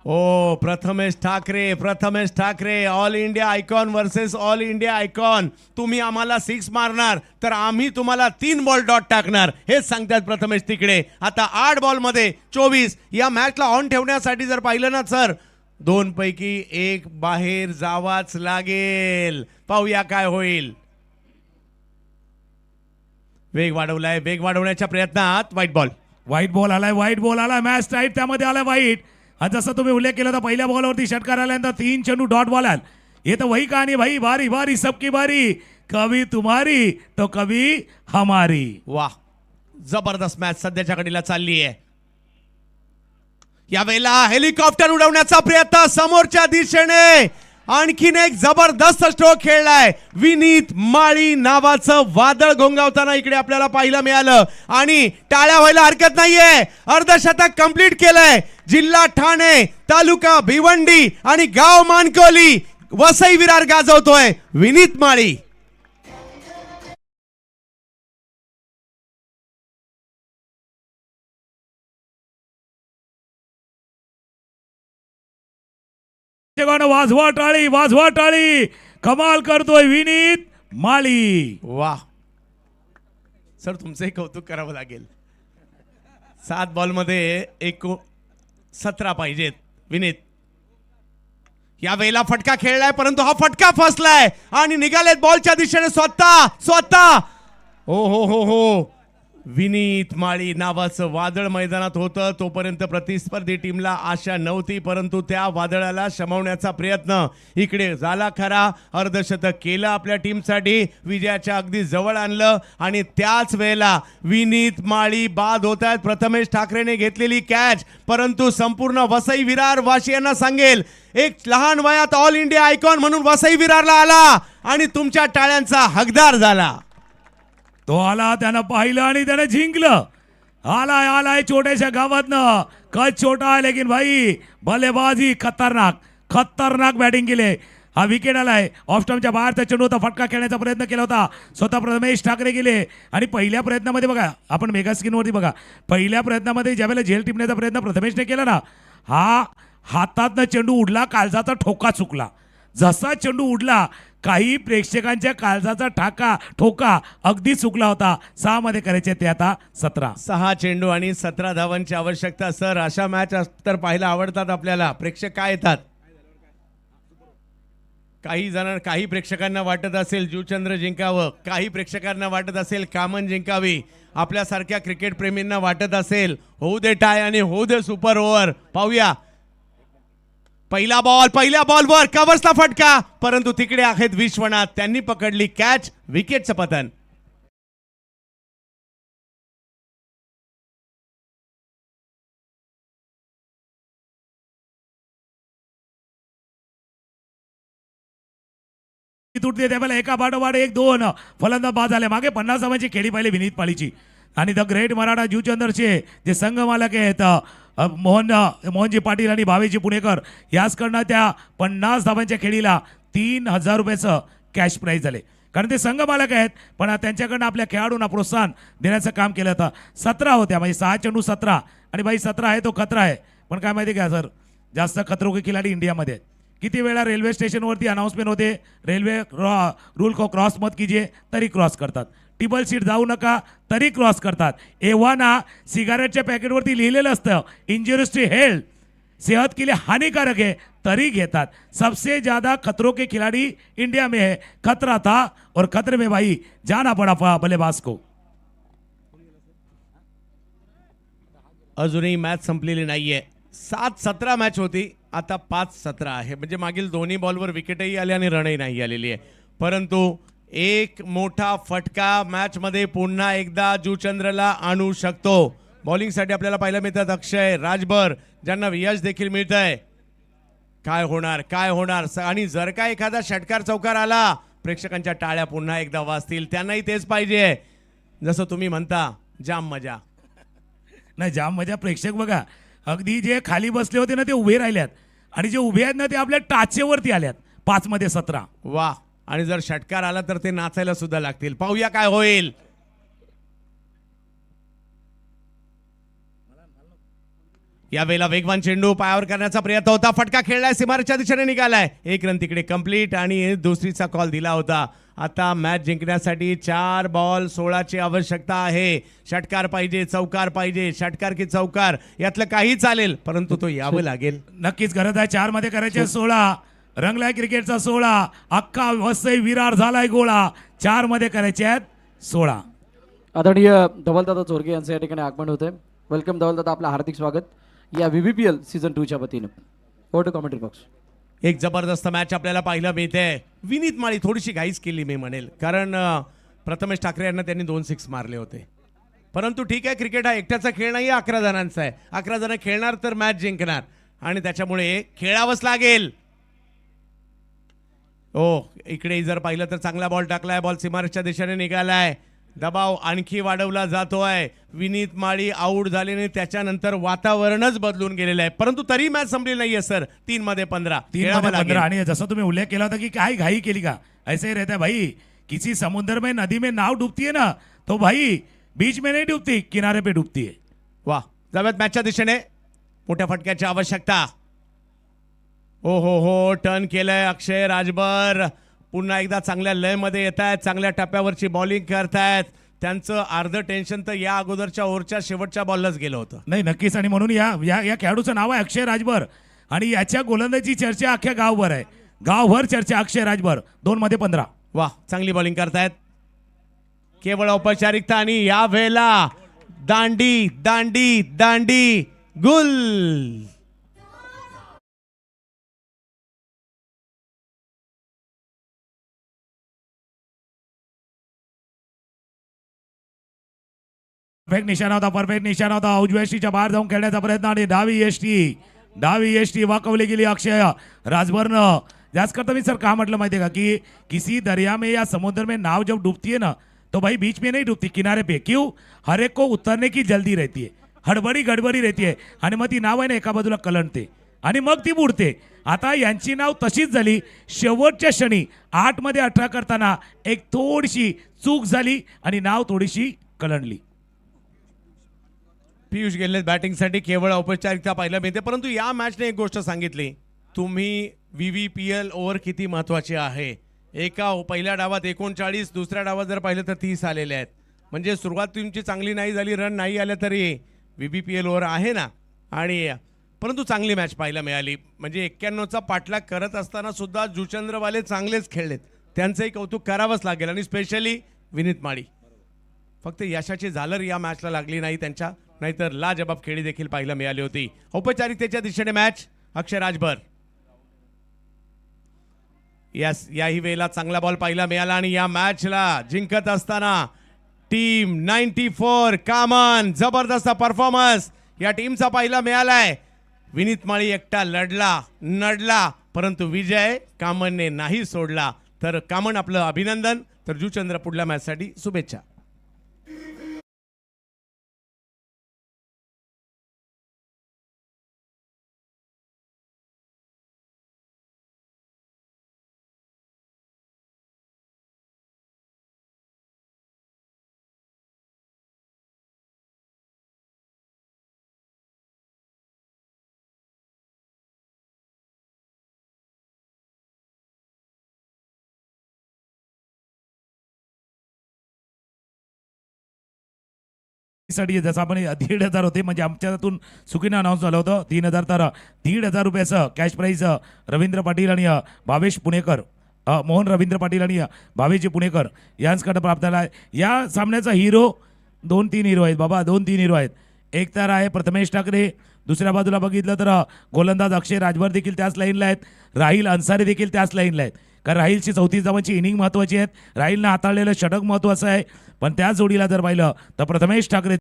ओ Prathamesh Thackeray all India icon versus all India icon. तुम्ही आम्हाला 6 मारणार तर आम्ही तुम्हाला 3 बॉल डॉट टाकणार, हेच सांगतात प्रथमेश तिकडे. आता 8 बॉल मध्ये 24. या मॅचला ऑन ठेवण्यासाठी जर पाहिलं ना सर, 2 पैकी 1 बाहेर जावाच लागेल. पाहूया काय होईल. वेग वाढवण्याच्या प्रयत्नात व्हाईट बॉल आलाय. मॅच टाईट त्यामध्ये आलाय व्हाईट. आणि जसं तुम्ही उल्लेख केला तर पहिल्या बॉलवरती षटकार आल्यानंतर 3 चेंडू डॉट बॉल आला. ये तो वही कहानी भाई, बारी बारी सबकी बारी, कभी तुम्हारी तो कभी हमारी. वाह, जबरदस्त मॅच सध्याच्या घडीला चालली आहे. यावेळेला हेलिकॉप्टर उडवण्याचा प्रयत्न समोरच्या दिशेने. आणखीन एक जबरदस्त स्ट्रोक खेळलाय. विनीत माळी नावाचं वादळ घोंगावताना इकडे आपल्याला पाहायला मिळालं. आणि टाळ्या व्हायला हरकत नाहीये. अर्धशतक कंप्लीट केलंय. जिल्हा ठाणे, तालुका भिवंडी आणि गाव मानकोली, वसई विरार गाजवतोय विनीत माळी. वाजवा टाळी. कमाल करतोय विनीत माळी. वाह सर, तुमचंही कौतुक करावं लागेल. 7 बॉल मध्ये 17 पाहिजेत विनीत. या वेळेला फटका खेळलाय, परंतु हा फटका फसलाय आणि निघालेत बॉलच्या दिशेने स्वतः. हो विनीत माळी नावाचं वादळ मैदानात होतं. तोपर्यंत प्रतिस्पर्धी टीमला आशा नव्हती, परंतु त्या वादळाला शमवण्याचा प्रयत्न इकडे झाला खरा. अर्धशतक केलं आपल्या टीमसाठी, विजयाच्या अगदी जवळ आणलं. आणि त्याच वेळेला विनीत माळी बाद होत आहेत. प्रथमेश ठाकरेने घेतलेली कॅच, परंतु संपूर्ण वसई विरार वाशियांना सांगेल, एक लहान वयात ऑल इंडिया आयकॉन म्हणून वसई विरारला आला आणि तुमच्या टाळ्यांचा हकदार झाला. तो आला, त्यानं पाहिलं आणि त्यानं जिंकलं. आलाय छोट्याशा गावातनं. कच छोटा आहे लेकिन भाई बल्लेबाजी खतरनाक बॅटिंग केले. हा विकेट आलाय. ऑफ स्टंपच्या बाहेरचा चेंडू होता, फटका खेळण्याचा प्रयत्न केला होता. स्वतः प्रथमेश ठाकरे गेले. आणि पहिल्या प्रयत्नामध्ये बघा, आपण मेगा स्क्रीनवरती बघा, पहिल्या प्रयत्नामध्ये ज्यावेळेला झेल टिपण्याचा प्रयत्न प्रथमेशने केला ना, हा हातातनं चेंडू उडला, काळजाचा ठोका चुकला. जसा चेंडू उडला, काही प्रेक्षकांच्या काळजाचा ठोका अगदी चुकला होता. 6 मध्ये करायचे ते आता 17. 6 चेंडू आणि 17 धावांची आवश्यकता. सर, अशा मॅच तर पाहायला आवडतात आपल्याला. प्रेक्षक काय येतात, काही प्रेक्षकांना वाटत असेल जुचंद्र जिंकावं, काही प्रेक्षकांना वाटत असेल कामन जिंकावी, आपल्यासारख्या क्रिकेट प्रेमींना वाटत असेल होऊ दे टाय आणि होऊ दे सुपर ओव्हर. पाहूया पहिल्या बॉलवर कव्हर्सला फटका, परंतु तिकडे आहेत विश्वनाथ, त्यांनी पकडली कॅच. विकेटचं पतन. तुटते त्यावेळेला एका पाठोपाठ एक दोन फलंदाज बाद झाले. मागे 50 धावांची खेळी पाहिली विनीत माळीची. आणि द ग्रेट मराठा जुचंदरचे जे संघ मालक आहेत मोहनजी पाटील आणि भावेजी पुणेकर याचकडनं त्या 50 धावांच्या खेळीला 3000 रुपयाचं कॅश प्राईज झाले. कारण ते संघ मालक आहेत पण त्यांच्याकडनं आपल्या खेळाडूंना प्रोत्साहन देण्याचं काम केलं होतं. 17 होत्या म्हणजे 6 चेंडू 17 आणि बाई 17 आहे तो खतरा आहे. पण काय माहिती का सर, जास्त खतरो के खिलाडी इंडियामध्ये आहेत. किती वेळा रेल्वे स्टेशनवरती अनाउन्समेंट होते रेल्वे रूल को क्रॉस मत कीजिए तरी क्रॉस करतात. टेबल सीट जाऊ नका तरी क्रॉस करतात. एव्हाना सिगारेटच्या पॅकेटवरती लिहिलेलं असतं इंजुरियस टू हेल्थ, सेहत के लिए हानिकारक है तरी घेतात. सबसे ज्यादा खतरों के खिलाड़ी इंडिया में है. खतरा था और खतरे में भाई जाना पड़ा बल्लेबाज को. अजूनही मॅच संपलेली नाहीये. 7-17 मॅच होती, आता 5-17 आहे. म्हणजे मागील दोन्ही बॉलवर विकेटही आले आणि रनही नाही आलेली आहे. परंतु एक मोठा फटका मॅचमध्ये पुन्हा एकदा जुचंद्रला आणू शकतो. बॉलिंगसाठी आपल्याला पाहायला मिळतात अक्षय राजभर ज्यांना यश देखील मिळत आहे. काय होणार काय होणार. आणि जर का एखादा षटकार चौकार आला प्रेक्षकांच्या टाळ्या पुन्हा एकदा वाजतील. त्यांनाही तेच पाहिजे. जसं तुम्ही म्हणता जाम मजा. नाही जाम मजा. प्रेक्षक बघा अगदी जे खाली बसले होते ना ते उभे राहिल्यात आणि जे उभे आहेत ना ते आपल्या टाचेवरती आल्यात. 5 मध्ये 17. वा. आणि जर षटकार आला तर ते नाचायला सुद्धा लागतील. पाहूया काय होईल. यावेळेला वेगवान चेंडू पायावर करण्याचा प्रयत्न होता. फटका खेळलाय, सीमारेषेच्या दिशेने निघालाय. 1 रन तिकडे कंप्लीट आणि दुसरीचा कॉल दिला होता. आता मॅच जिंकण्यासाठी 4 बॉल 16 ची आवश्यकता आहे. षटकार पाहिजे, चौकार पाहिजे. षटकार की चौकार यातलं काही चालेल परंतु तो यावं लागेल. नक्कीच गरज आहे. 4 मध्ये करायचे 16. रंगलाय क्रिकेटचा 16. अख्खा वसई विरार झालाय गोळा. 4 मध्ये करायचे आहेत 16. आदरणीय धवलदादा चोरगे यांचं या ठिकाणी आगमन होतं. वेलकम धवलदादा, आपलं हार्दिक स्वागत या VBPL सीझन 2 च्या वतीनं. Over to commentary box. एक जबरदस्त मॅच आपल्याला पाहायला मिळते. विनीत माळी थोडीशी घाईच केली मी म्हणेल, कारण प्रथमेश ठाकरे यांना त्यांनी 2 6 मारले होते. परंतु ठीक आहे, क्रिकेट हा एकट्याचा खेळ नाही, 11 जणांचा आहे. 11 जण खेळणार तर मॅच जिंकणार आणि त्याच्यामुळे खेळावंच लागेल. इकडे जर पाहिलं तर चांगला बॉल टाकलाय. बॉल सीमारेषेच्या दिशेने निघालाय. दबाव आणखी वाढवला जातोय. विनीत माळी आऊट झाल्याने त्याच्यानंतर वातावरणच बदलून गेलेलं आहे. परंतु तरी मॅच संपली नाहीये सर. 3 मध्ये 15. 3 मध्ये 15. आणि जसं तुम्ही उल्लेख केला होता की काय घाई केली का, ऐसे ही रहता है भाई. किसी समुद्र में नदी में नाव डूबती है ना तो भाई बीच में नहीं डूबती, किनारे पे डूबती है. वा. जाऊयात मॅचच्या दिशेने. मोठ्या फटक्याची आवश्यकता. हो टर्न केलंय अक्षय राजभर. पुन्हा एकदा चांगल्या लयमध्ये येत आहेत. चांगल्या टप्प्यावरची बॉलिंग करतायत. त्यांचं अर्ध टेन्शन तर या अगोदरच्या ओव्हरच्या शेवटच्या बॉललाच गेलं होतं. नाही नक्कीच. आणि म्हणून या खेळाडूचं नाव आहे अक्षय राजभर आणि याच्या गोलंदाजी चर्चा अख्ख्या गावभर आहे. गावभर चर्चा अक्षय राजभर. 2 मध्ये 15. वा. चांगली बॉलिंग करतायत. केवळ औपचारिकता आणि या वेळेला दांडी दांडी दांडी गुल. परफेक्ट निशाणा होता. उजव्या यष्टीच्या बाहेर जाऊन खेळण्याचा प्रयत्न आणि डावी यष्टी वाकवली गेली अक्षय राजभरनं. जास्त करता मी सर का म्हटलं माहितीये का की किसी दरिया में या समुद्र में नाव जब डूबती है ना तो भाई बीच में नहीं डूबती, किनारे पे. क्यों? हर एक को उतरने की जल्दी रहती है, हडबडी गडबडी रहती है आणि मग ती नाव आहे ना एका बाजूला कलंडते आणि मग ती बुडते. आता यांची नाव तशीच झाली. शेवटच्या क्षणी 8 मध्ये 18 करताना एक थोडीशी चूक झाली आणि नाव थोडीशी कलंडली. पियुष गेले बॅटिंगसाठी. केवळ औपचारिकता पाहायला मिळते. परंतु या मॅचने एक गोष्ट सांगितली, तुम्ही VBPL ओव्हर किती महत्वाची आहे. पहिल्या डावात 39, दुसऱ्या डावात जर पाहिलं तर 30 आलेले आहेत. म्हणजे सुरुवात तुमची चांगली नाही झाली, रन नाही आले तरी VBPL ओव्हर आहे ना. आणि परंतु चांगली मॅच पाहायला मिळाली. म्हणजे 91चा पाठलाग करत असताना सुद्धा जुचंद्रवाले चांगलेच खेळलेत. त्यांचंही कौतुक करावंच लागेल. आणि स्पेशली विनीत माळी. फक्त यशाची झालर या मॅचला लागली नाही त्यांच्या, नाहीतर लाजबाब खेळी देखील पाहायला मिळाली होती. औपचारिकतेच्या दिशेने मॅच अक्षय राजभर. याही वेळेला चांगला बॉल पाहायला मिळाला आणि या मॅचला जिंकत असताना टीम 94 कामन. जबरदस्त परफॉर्मन्स या टीमचा पाहायला मिळालाय. विनीत माळी एकटा नडला परंतु विजय कामनने नाही सोडला. तर कामन आपलं अभिनंदन, तर जुचंद्र पुढल्या मॅचसाठी शुभेच्छा. साठी जसं आपण 1,500 होते म्हणजे आमच्यातून चुकीनं अनाऊन्स झालं होतं 3,000 तर 1,500 रुपयाचं कॅश प्राईज रवींद्र पाटील आणि भावेश पुणेकर मोहन रवींद्र पाटील आणि भावेश पुणेकर यांच्याकडे प्राप्त झाला आहे. या सामन्याचा हिरो 2-3 हिरो आहेत बाबा, 2-3 हिरो आहेत. एक तर आहे प्रथमेश ठाकरे, दुसऱ्या बाजूला बघितलं तर गोलंदाज अक्षय राजभर देखील त्याच लाईनला आहेत, राहिल अन्सारी देखील त्याच लाईनला आहेत. कारण राहिलची 34 धावांची इनिंग महत्त्वाची आहेत, राहिलनं हाताळलेलं षटक महत्त्वाचं आहे. पण त्या जोडीला जर पाहिलं तर प्रथमेश ठाकरे